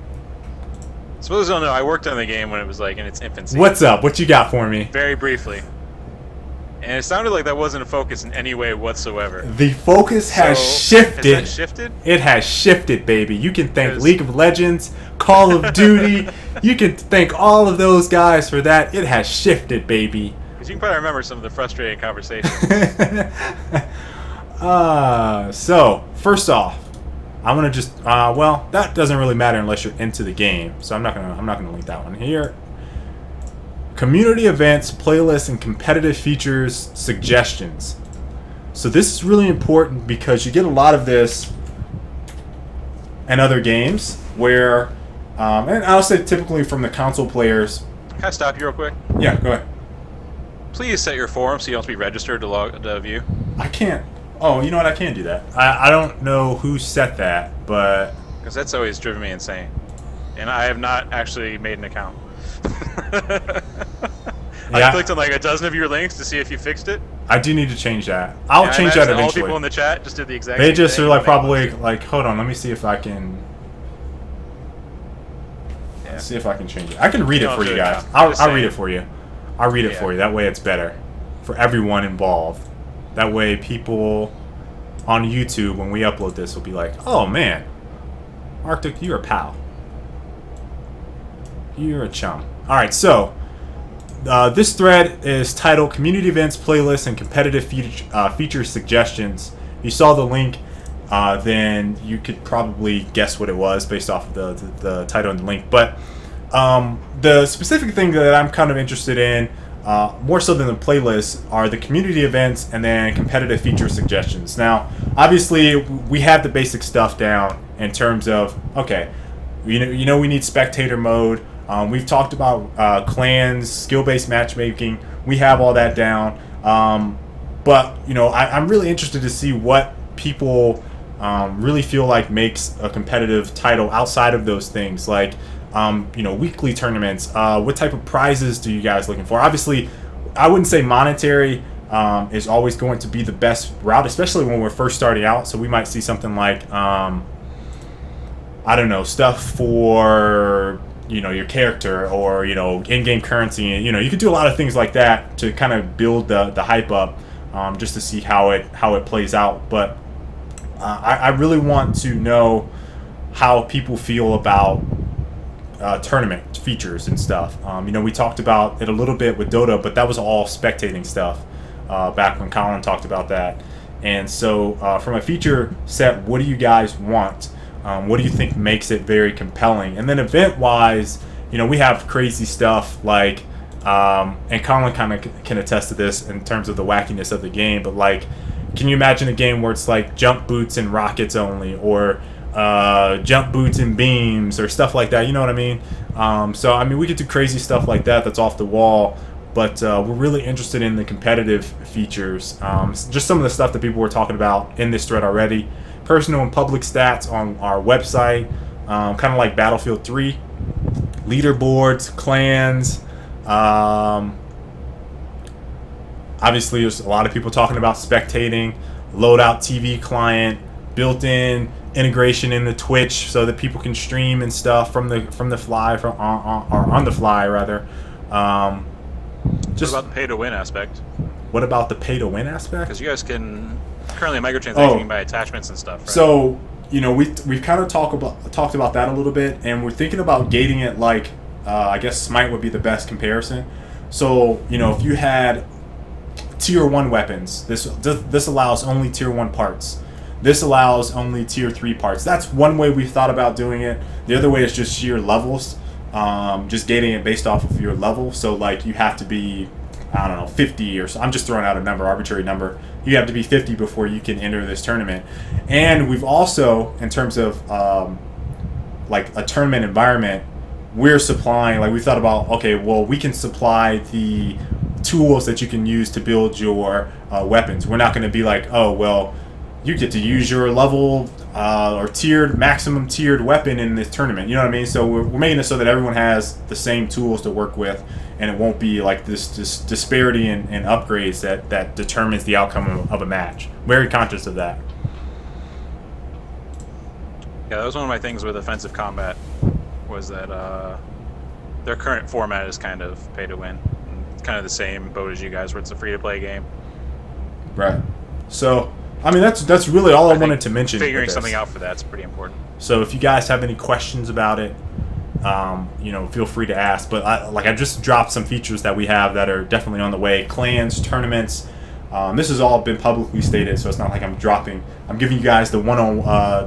Suppose you don't know, I worked on the game when it was like in its infancy. What's up? What you got for me? Very briefly. And it sounded like that wasn't a focus in any way whatsoever. The focus has shifted. Has that shifted? It has shifted, baby. You can thank League of Legends, Call of Duty. You can thank all of those guys for that. It has shifted, baby. Because you can probably remember some of the frustrating conversations. So first off, I'm gonna just well, that doesn't really matter unless you're into the game, so I'm not gonna link that one here. Community events, playlists, and competitive features suggestions. So this is really important because you get a lot of this in other games where, and I'll say typically from the console players. Can I stop you real quick? Yeah, go ahead. Please set your forum so you don't have to be registered to view. I can't. Oh, you know what? I can do that. I don't know who set that, but because that's always driven me insane, and I have not actually made an account. I clicked on like a dozen of your links to see if you fixed it. I do need to change that. I'll change that eventually. All people in the chat just did the exact. They just are like probably like, hold on, let me see if I can. Yeah. Let's see if I can change it. I can read it for you guys. I'll read it for you. I'll read it for you. That way it's better for everyone involved. That way people on YouTube, when we upload this, will be like, oh man, Arctic, you're a pal. You're a chum. Alright, so this thread is titled Community Events, Playlists, and Competitive Feature Suggestions. If you saw the link, then you could probably guess what it was based off of the title and the link. But the specific thing that I'm kind of interested in, more so than the playlists, are the community events and then competitive feature suggestions. Now, obviously, we have the basic stuff down in terms of, okay, you know we need spectator mode. We've talked about clans, skill-based matchmaking. We have all that down. But, you know, I'm really interested to see what people really feel like makes a competitive title outside of those things. Like, you know, weekly tournaments. What type of prizes do you guys looking for? Obviously, I wouldn't say monetary is always going to be the best route, especially when we're first starting out. So we might see something like, I don't know, stuff for, you know, your character, or, you know, in-game currency. You know, you could do a lot of things like that to kind of build the hype up, just to see how it plays out. But I really want to know how people feel about tournament features and stuff. You know, we talked about it a little bit with Dota, but that was all spectating stuff back when Colin talked about that. And so from a feature set, what do you guys want? What do you think makes it very compelling? And then event-wise, you know, we have crazy stuff like, and Colin kind of can attest to this in terms of the wackiness of the game, but like, can you imagine a game where it's like jump boots and rockets only, or jump boots and beams, or stuff like that? You know what I mean? So, I mean, we could do crazy stuff like that that's off the wall, but we're really interested in the competitive features. Just some of the stuff that people were talking about in this thread already. Personal and public stats on our website, kind of like Battlefield 3. Leaderboards, clans. Obviously, there's a lot of people talking about spectating. Loadout TV client, built-in integration in the Twitch so that people can stream and stuff from the fly, or on the fly rather. Just what about the pay-to-win aspect? What about the pay-to-win aspect? Because you guys can currently microtransacting by attachments and stuff, right? So, you know, we've kind of talked about that a little bit, and we're thinking about gating it like, I guess Smite would be the best comparison. So, you know, if you had tier 1 weapons, this allows only tier 1 parts. This allows only tier 3 parts. That's one way we've thought about doing it. The other way is just sheer levels. Just gating it based off of your level. So like you have to be, I don't know, 50 or so. I'm just throwing out a number, arbitrary number. You have to be 50 before you can enter this tournament. And we've also, in terms of like a tournament environment, we're supplying, like we thought about, okay, well, we can supply the tools that you can use to build your weapons. We're not going to be like, oh, well, you get to use your level or maximum tiered weapon in this tournament. You know what I mean? So we're making it so that everyone has the same tools to work with, and it won't be like this disparity in upgrades that determines the outcome of a match. Very conscious of that. Yeah, that was one of my things with offensive combat, was that their current format is kind of pay to win. It's kind of the same boat as you guys, where it's a free-to-play game. Right. So, I mean, that's really all I wanted to mention. Figuring something out for that's pretty important. So if you guys have any questions about it, you know, feel free to ask. But I just dropped some features that we have that are definitely on the way. Clans, tournaments. This has all been publicly stated, so it's not like I'm dropping. I'm giving you guys the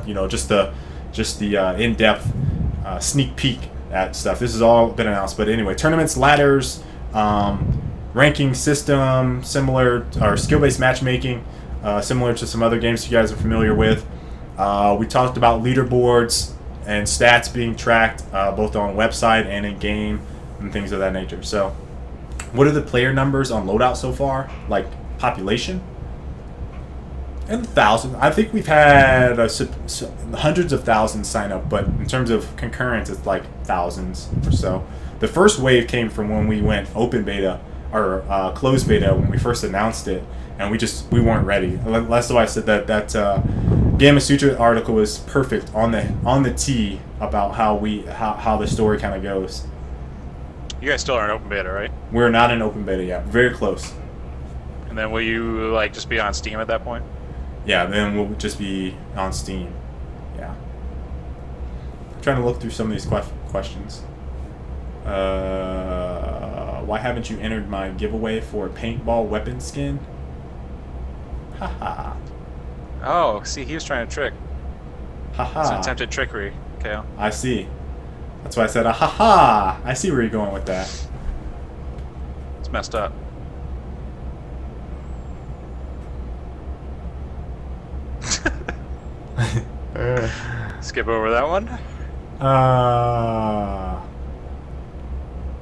you know, just the in-depth sneak peek at stuff. This has all been announced. But anyway, tournaments, ladders, ranking system, similar, or skill-based matchmaking. Similar to some other games you guys are familiar with. We talked about leaderboards and stats being tracked both on website and in game and things of that nature. So, what are the player numbers on Loadout so far? Like population? In thousands. I think we've had hundreds of thousands sign up, but in terms of concurrence, it's like thousands or so. The first wave came from when we went open beta or closed beta when we first announced it. And we weren't ready. That's why I said that Gamma Sutra article is perfect on the tee about how the story kind of goes. You guys still aren't open beta, right? We're not in open beta yet. Very close. And then will you like just be on Steam at that point? Yeah, then we'll just be on Steam. Yeah. I'm trying to look through some of these questions. Why haven't you entered my giveaway for a paintball weapon skin? Haha. Oh, see, he was trying to trick. Haha. It's an attempted trickery, Kale. I see. That's why I said, haha. I see where you're going with that. It's messed up. Skip over that one.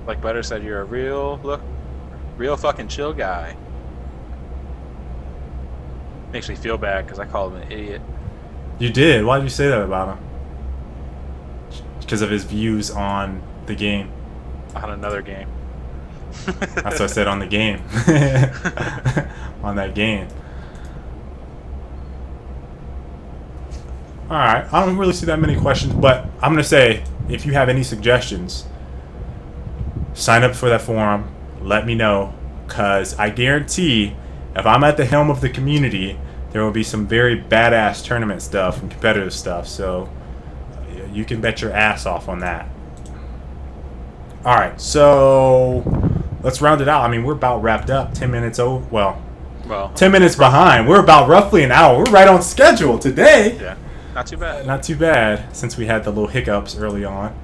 Like Butter said, you're a real fucking chill guy. Makes me feel bad because I called him an idiot. You did? Why did you say that about him? Because of his views on the game. On another game. That's what I said, on the game. On that game. Alright, I don't really see that many questions, but I'm going to say, if you have any suggestions, sign up for that forum, let me know, because I guarantee if I'm at the helm of the community, there will be some very badass tournament stuff and competitive stuff, so you can bet your ass off on that. All right, so let's round it out. I mean, we're about wrapped up. 10 minutes over. Well, 10 minutes behind. We're about roughly an hour. We're right on schedule today. Yeah, not too bad. Not too bad, since we had the little hiccups early on.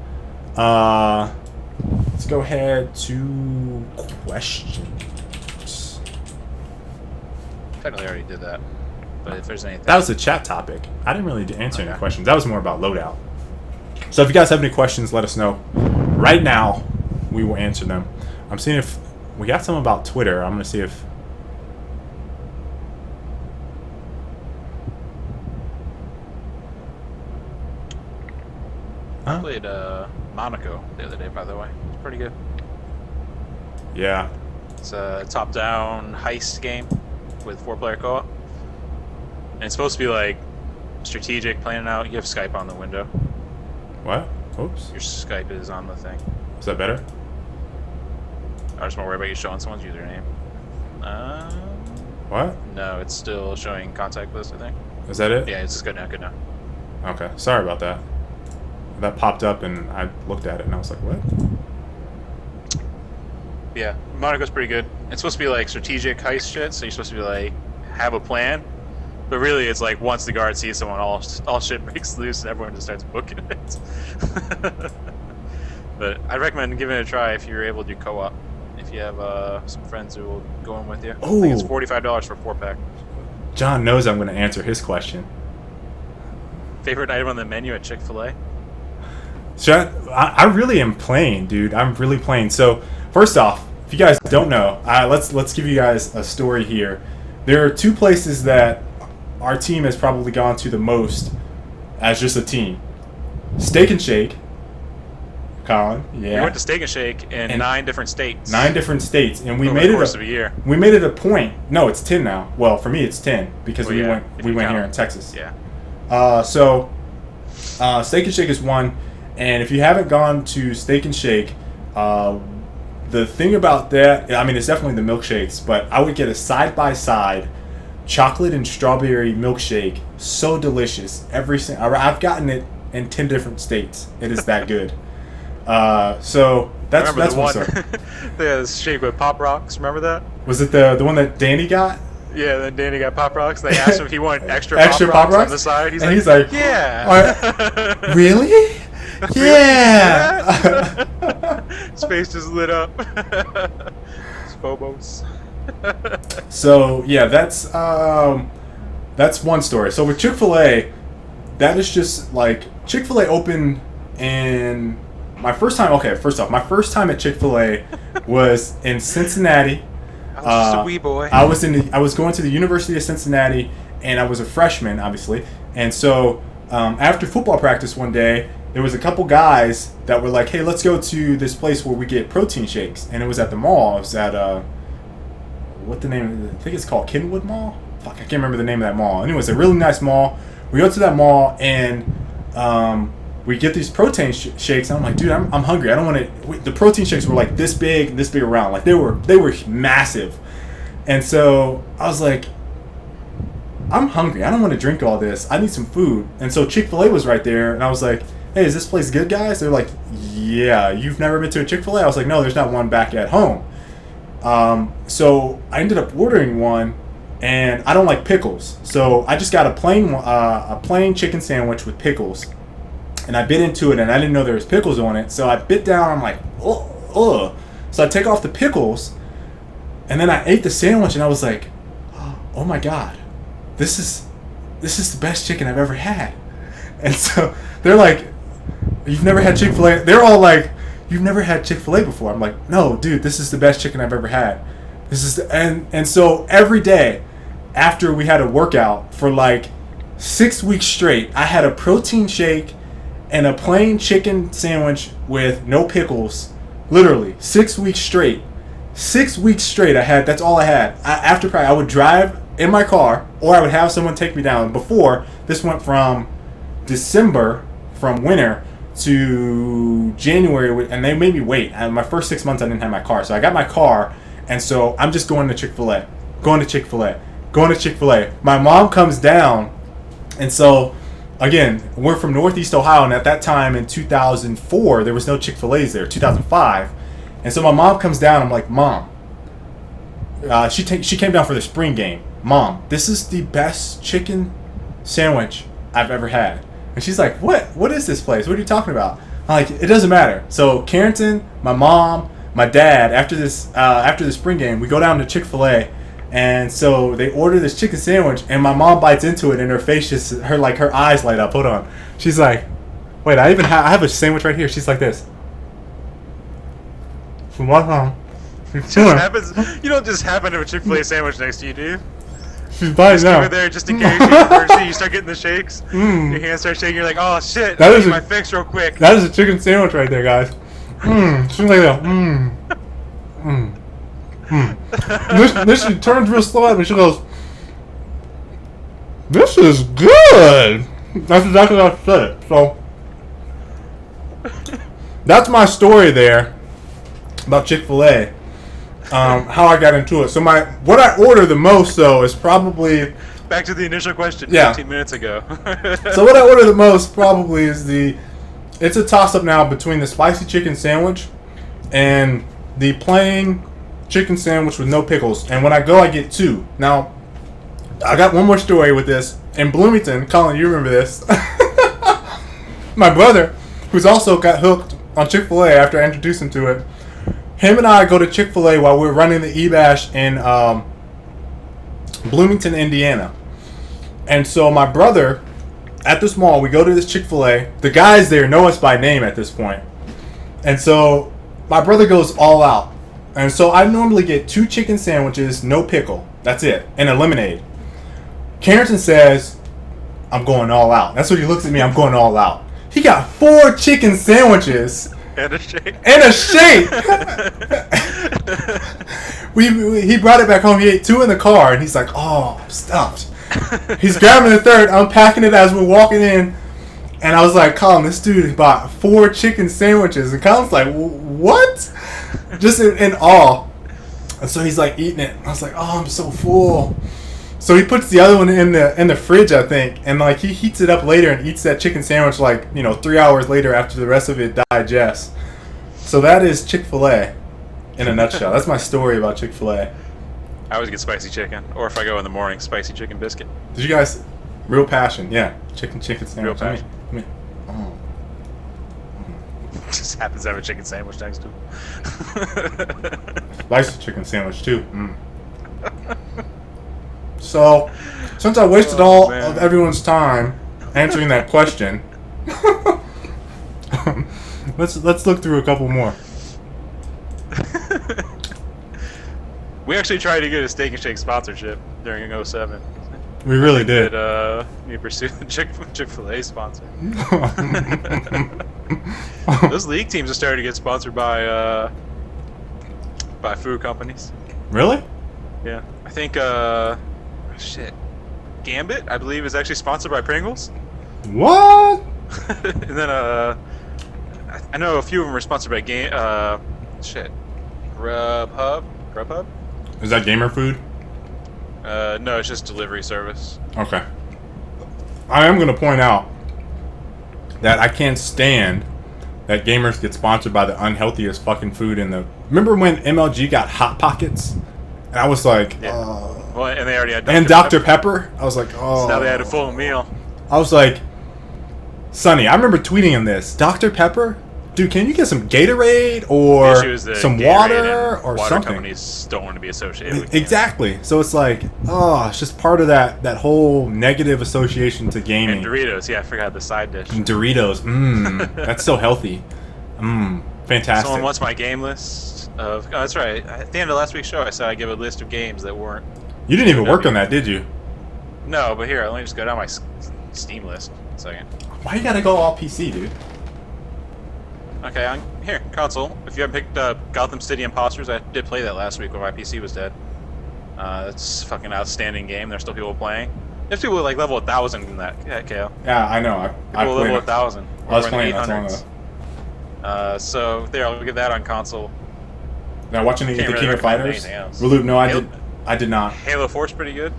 Let's go ahead to questions. Technically, already did that. But if there's anything, That was a chat topic. I didn't really answer any questions. That was more about Loadout. So if you guys have any questions, let us know. Right now, we will answer them. I'm seeing if we got some about Twitter. I'm gonna see if. I played Monaco the other day, by the way. It's pretty good. Yeah. It's a top-down heist game with 4-player co-op. And it's supposed to be like strategic, planning out. You have Skype on the window. What? Oops. Your Skype is on the thing. Is that better? I just want to worry about you showing someone's username. What? No, it's still showing contact list, I think. Is that it? Yeah, it's just good now, Okay. Sorry about that. That popped up and I looked at it and I was like, what? Yeah, Monaco's pretty good. It's supposed to be like strategic heist shit, so you're supposed to be like, have a plan. But really, it's like once the guard sees someone, all shit breaks loose and everyone just starts booking it. But I'd recommend giving it a try if you're able to do co-op. If you have some friends who will go in with you. I think it's $45 for 4-pack. John knows I'm going to answer his question. Favorite item on the menu at Chick-fil-A? So I really am playing, dude. I'm really playing. So first off, if you guys don't know, let's give you guys a story here. There are two places that our team has probably gone to the most as just a team. Steak and Shake. Colin, yeah. We went to Steak and Shake in 9 different states. 9 different states, and we over made the it course of a year. We made it a point. No, it's 10 now. Well, for me, it's 10 because we went if here you count. in Texas. Yeah. So Steak and Shake is one, and if you haven't gone to Steak and Shake, the thing about that, I mean, it's definitely the milkshakes, but I would get a side-by-side chocolate and strawberry milkshake. So delicious. I've gotten it in 10 different states. It is that good. So that's the one. Story. The shake with Pop Rocks. Remember that? Was it the one that Danny got? Yeah. Then Danny got Pop Rocks. They asked him if he wanted extra Pop Rocks on the side. He's like, yeah. Really? Yeah. His face just lit up. It's Phobos. So yeah, that's one story. So with Chick-fil-A, that is just like Chick-fil-A opened in my first time. Okay, first off, my first time at Chick-fil-A was in Cincinnati. I was just a wee boy. I was going to the University of Cincinnati, and I was a freshman, obviously. And so after football practice one day, there was a couple guys that were like, "Hey, let's go to this place where we get protein shakes." And it was at the mall. It was at what the name? I think it's called Kenwood Mall. Fuck, I can't remember the name of that mall. Anyway, it's a really nice mall. We go to that mall and we get these protein shakes. And I'm like, dude, I'm hungry. I don't want to. The protein shakes were like this big around. Like they were massive. And so I was like, I'm hungry. I don't want to drink all this. I need some food. And so Chick-fil-A was right there, and I was like, hey, is this place good, guys? They're like, yeah. You've never been to a Chick-fil-A? I was like, no, there's not one back at home. So I ended up ordering one, and I don't like pickles. So I just got a plain chicken sandwich with pickles. And I bit into it, and I didn't know there was pickles on it. So I bit down. I'm like, ugh. So I take off the pickles, and then I ate the sandwich, and I was like, oh my god, this is the best chicken I've ever had. And so they're like, you've never had Chick-fil-A? They're all like, you've never had Chick-fil-A before? I'm like, no, dude, this is the best chicken I've ever had. And so every day after we had a workout for like 6 weeks straight, I had a protein shake and a plain chicken sandwich with no pickles. Literally 6 weeks straight. 6 weeks straight that's all I had. After practice, I would drive in my car, or I would have someone take me down. Before, this went from December, from winter, to January, and they made me wait. My first 6 months I didn't have my car, so I got my car, and so I'm just going to Chick-fil-A. Going to Chick-fil-A. My mom comes down, and so again, we're from Northeast Ohio, and at that time in 2004, there was no Chick-fil-A's there. 2005, and so my mom comes down. I'm like, Mom. She came down for the spring game. Mom, this is the best chicken sandwich I've ever had. And she's like, What? What is this place? What are you talking about? I'm like, it doesn't matter. So Carrington, my mom, my dad, after the spring game, we go down to Chick-fil-A, and so they order this chicken sandwich, and my mom bites into it, and her face just her eyes light up. Hold on, she's like, wait, I have a sandwich right here. She's like this. You don't just happen to have a Chick-fil-A sandwich next to you, do you? She's biting just now. Keep it there just in case you emergency, you start getting the shakes. Your hands start shaking. You're like, oh shit! That is my fix real quick. That is a chicken sandwich right there, guys. She's like that. Then she turns real slow at me. She goes, "This is good." That's exactly how I said it. So that's my story there about Chick-fil-A. How I got into it. So what I order the most though is probably back to the initial question. Yeah. 15 minutes ago. So what I order the most probably is it's a toss up now between the spicy chicken sandwich and the plain chicken sandwich with no pickles. And when I go, I get two. Now, I got one more story with this. In Bloomington, Colin, you remember this? My brother, who's also got hooked on Chick-fil-A after I introduced him to it. Him and I go to Chick-fil-A while we're running the E-Bash in Bloomington, Indiana. And so my brother, at this mall, we go to this Chick-fil-A. The guys there know us by name at this point. And so my brother goes all out. And so I normally get 2 chicken sandwiches, no pickle. That's it. And a lemonade. Carrington says, I'm going all out. That's what he looks at me, I'm going all out. He got 4 chicken sandwiches. And a shake. And a shake. He brought it back home. He ate 2 in the car, and he's like, "Oh, I'm stuffed." He's grabbing the third, unpacking it as we're walking in, and I was like, "Colin, this dude bought 4 chicken sandwiches," and Colin's like, "What?" Just in awe. And so he's like eating it. I was like, "Oh, I'm so full." So he puts the other one in the fridge, I think, and like he heats it up later and eats that chicken sandwich 3 hours later after the rest of it digests. So that is Chick-fil-A in a nutshell. That's my story about Chick-fil-A. I always get spicy chicken, or if I go in the morning, spicy chicken biscuit. Did you guys? Real passion, yeah. Chicken sandwich. Real passion. Oh. Just happens to have a chicken sandwich next to it. Spicy chicken sandwich too. So, since I wasted all of everyone's time answering that question, let's look through a couple more. We actually tried to get a Steak and Shake sponsorship during 07. We really did. We pursued the Chick-fil-A sponsor. Those league teams are starting to get sponsored by food companies. Really? Yeah, I think Gambit, I believe, is actually sponsored by Pringles. What? And then I know a few of them are sponsored by Grubhub. Is that gamer food? No, it's just delivery service. Okay. I am going to point out that I can't stand that gamers get sponsored by the unhealthiest fucking food in the... Remember when MLG got Hot Pockets? And I was like... Yeah. Well, and they already had Dr. Pepper. I was like, oh... So now they had a full meal. I was like... Sonny, I remember tweeting him this. Dr. Pepper? Dude, can you get some Gatorade or some water or water something? Companies don't want to be associated with exactly. So it's like, oh, it's just part of that whole negative association to gaming. And Doritos, yeah, I forgot the side dish. And Doritos, that's so healthy. Fantastic. Someone wants my game list of... Oh, that's right. At the end of last week's show, I said I'd give a list of games that weren't... You didn't even work on that, did you? No, but here, let me just go down my Steam list. 1 second. Why you gotta go all PC, dude? Okay, here, console. If you haven't picked up Gotham City Imposters, I did play that last week when my PC was dead. It's a fucking outstanding game. There's still people playing. There's people like level 1,000 in that, KO. Yeah, I know. People level 1,000. I was playing that one. So there, I'll get that on console. Now watching the King of Fighters. Rulub, no, I did not. Halo 4's pretty good.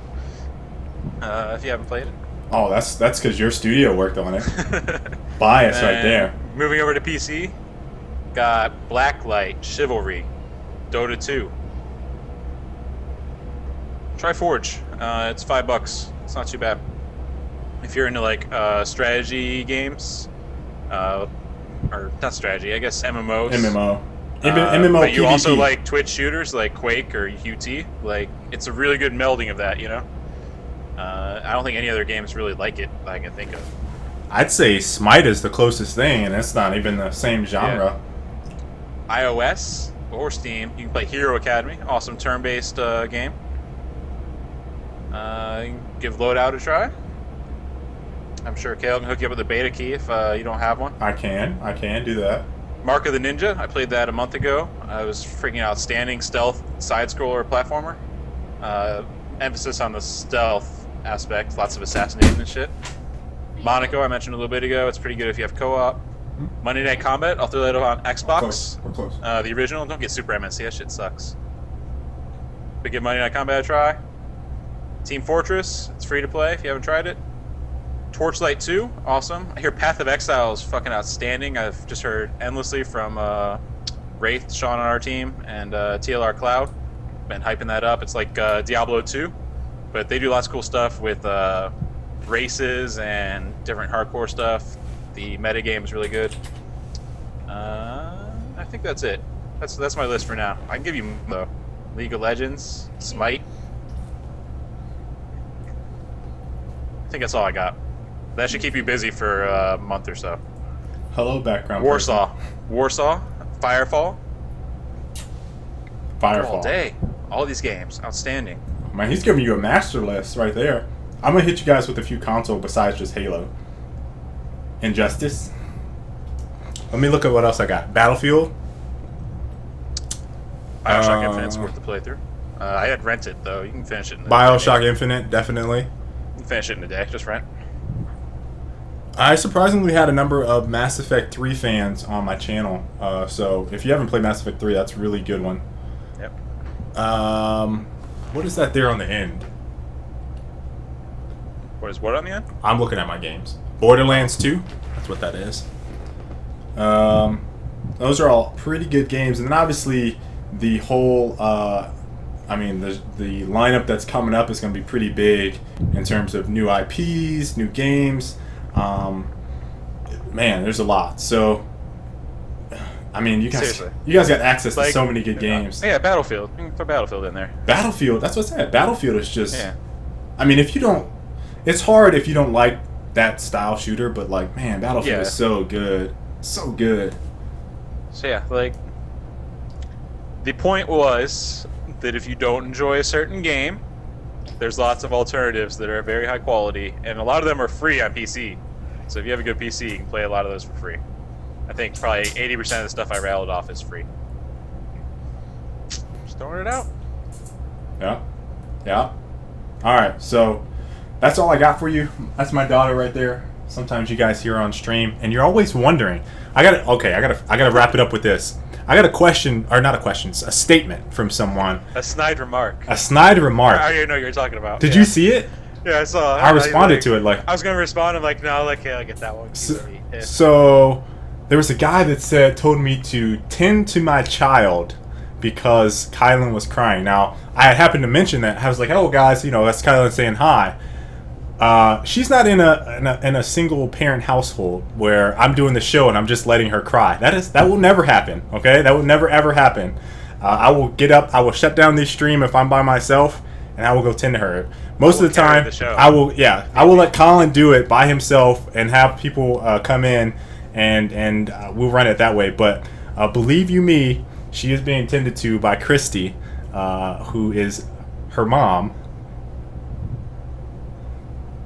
If you haven't played it. Oh, that's because your studio worked on it. Bias right there. Moving over to PC, got Blacklight, Chivalry, Dota 2. Try Forge. It's $5. It's not too bad. If you're into like strategy games, or not strategy, I guess MMOs. MMO. But you PvP. also like Twitch shooters like Quake or UT. Like, it's a really good melding of that, you know? I don't think any other games really like it that I can think of. I'd say Smite is the closest thing, and it's not even the same genre. Yeah. iOS or Steam, you can play Hero Academy. Awesome turn-based game. You can give Loadout a try. I'm sure Kale can hook you up with a beta key if you don't have one. I can do that. Mark of the Ninja, I played that a month ago. It was freaking outstanding stealth side-scroller platformer. Emphasis on the stealth aspect, lots of assassinating and shit. Monaco, I mentioned a little bit ago. It's pretty good if you have co-op. Monday Night Combat, I'll throw that on Xbox. We're close. The original, don't get Super MNC, that shit sucks. But give Monday Night Combat a try. Team Fortress, it's free to play if you haven't tried it. Torchlight 2, awesome. I hear Path of Exile is fucking outstanding. I've just heard endlessly from Wraith, Sean on our team, and TLR Cloud. Been hyping that up. It's like Diablo 2, but they do lots of cool stuff with races and different hardcore stuff. The metagame is really good. I think that's it. That's my list for now. I can give you though. League of Legends, Smite. I think that's all I got. That should keep you busy for a month or so. Hello, background. Warsaw, Firefall. All day. All these games, outstanding. Man, he's giving you a master list right there. I'm gonna hit you guys with a few console besides just Halo. Injustice. Let me look at what else I got. Battlefield. Bioshock Infinite's worth the playthrough. I had rented though. You can finish it in Bioshock Infinite, definitely. You can finish it in a day. Just rent. I surprisingly had a number of Mass Effect 3 fans on my channel. So if you haven't played Mass Effect 3, that's a really good one. Yep. What is that there on the end? What is what on the end? I'm looking at my games. Borderlands 2. That's what that is. Those are all pretty good games. And then obviously the whole, the lineup that's coming up is going to be pretty big in terms of new IPs, new games. Man, there's a lot. So, I mean, you guys got access to so many good games. Yeah, Battlefield. You can throw Battlefield in there. Battlefield, that's what I said. Battlefield is just... Yeah. I mean, if you don't... It's hard if you don't like that style shooter, but, like, man, Battlefield is so good. So good. So, yeah, like... The point was that if you don't enjoy a certain game, there's lots of alternatives that are very high quality, and a lot of them are free on PC. So if you have a good PC, you can play a lot of those for free. I think probably 80% of the stuff I rattled off is free. Just throwing it out. Yeah. Alright, so that's all I got for you. That's my daughter right there. Sometimes you guys hear her on stream, and you're always wondering. I gotta wrap it up with this. I got a question, or not a question, a statement from someone. A snide remark. A snide remark. I already know what you're talking about. Did you see it? Yeah, I saw it. I responded to it like... I was going to respond, I'm like, no, like, yeah, I'll get that one. So, there was a guy that told me to tend to my child because Kylan was crying. Now, I happened to mention that. I was like, oh, guys, that's Kylan saying hi. She's not in a single parent household where I'm doing the show and I'm just letting her cry. That will never happen. Okay, that will never ever happen. I will get up. I will shut down this stream if I'm by myself, and I will go tend to her. Most of the time, I will let Colin do it by himself and have people come in and we'll run it that way. But believe you me, she is being tended to by Christy, who is her mom.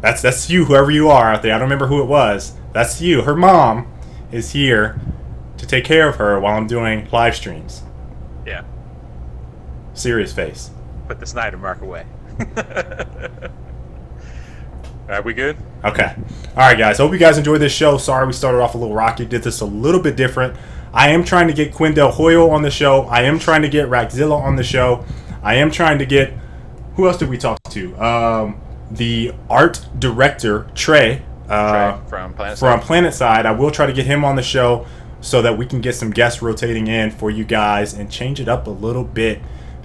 That's you, whoever you are out there. I don't remember who it was. That's you. Her mom is here to take care of her while I'm doing live streams. Yeah. Serious face. Put the Snyder mark away. Alright, we good? Okay. Alright, guys. Hope you guys enjoyed this show. Sorry we started off a little rocky. Did this a little bit different. I am trying to get Quindel Hoyle on the show. I am trying to get Raxzilla on the show. I am trying to get... Who else did we talk to? the art director, Trey, from Planet from Side. Planet Side. I will try to get him on the show so that we can get some guests rotating in for you guys and change it up a little bit.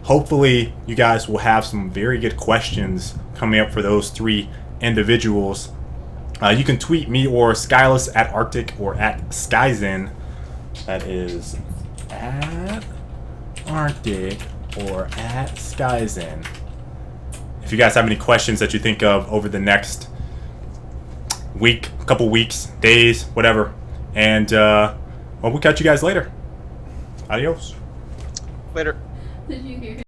Hopefully, you guys will have some very good questions coming up for those three individuals. You can tweet me or Skyless at Arctic or at Skyzen. That is at Arctic or at Skyzen. If you guys have any questions that you think of over the next week, couple weeks, days, whatever. And well, we'll catch you guys later. Adios. Later. Did you hear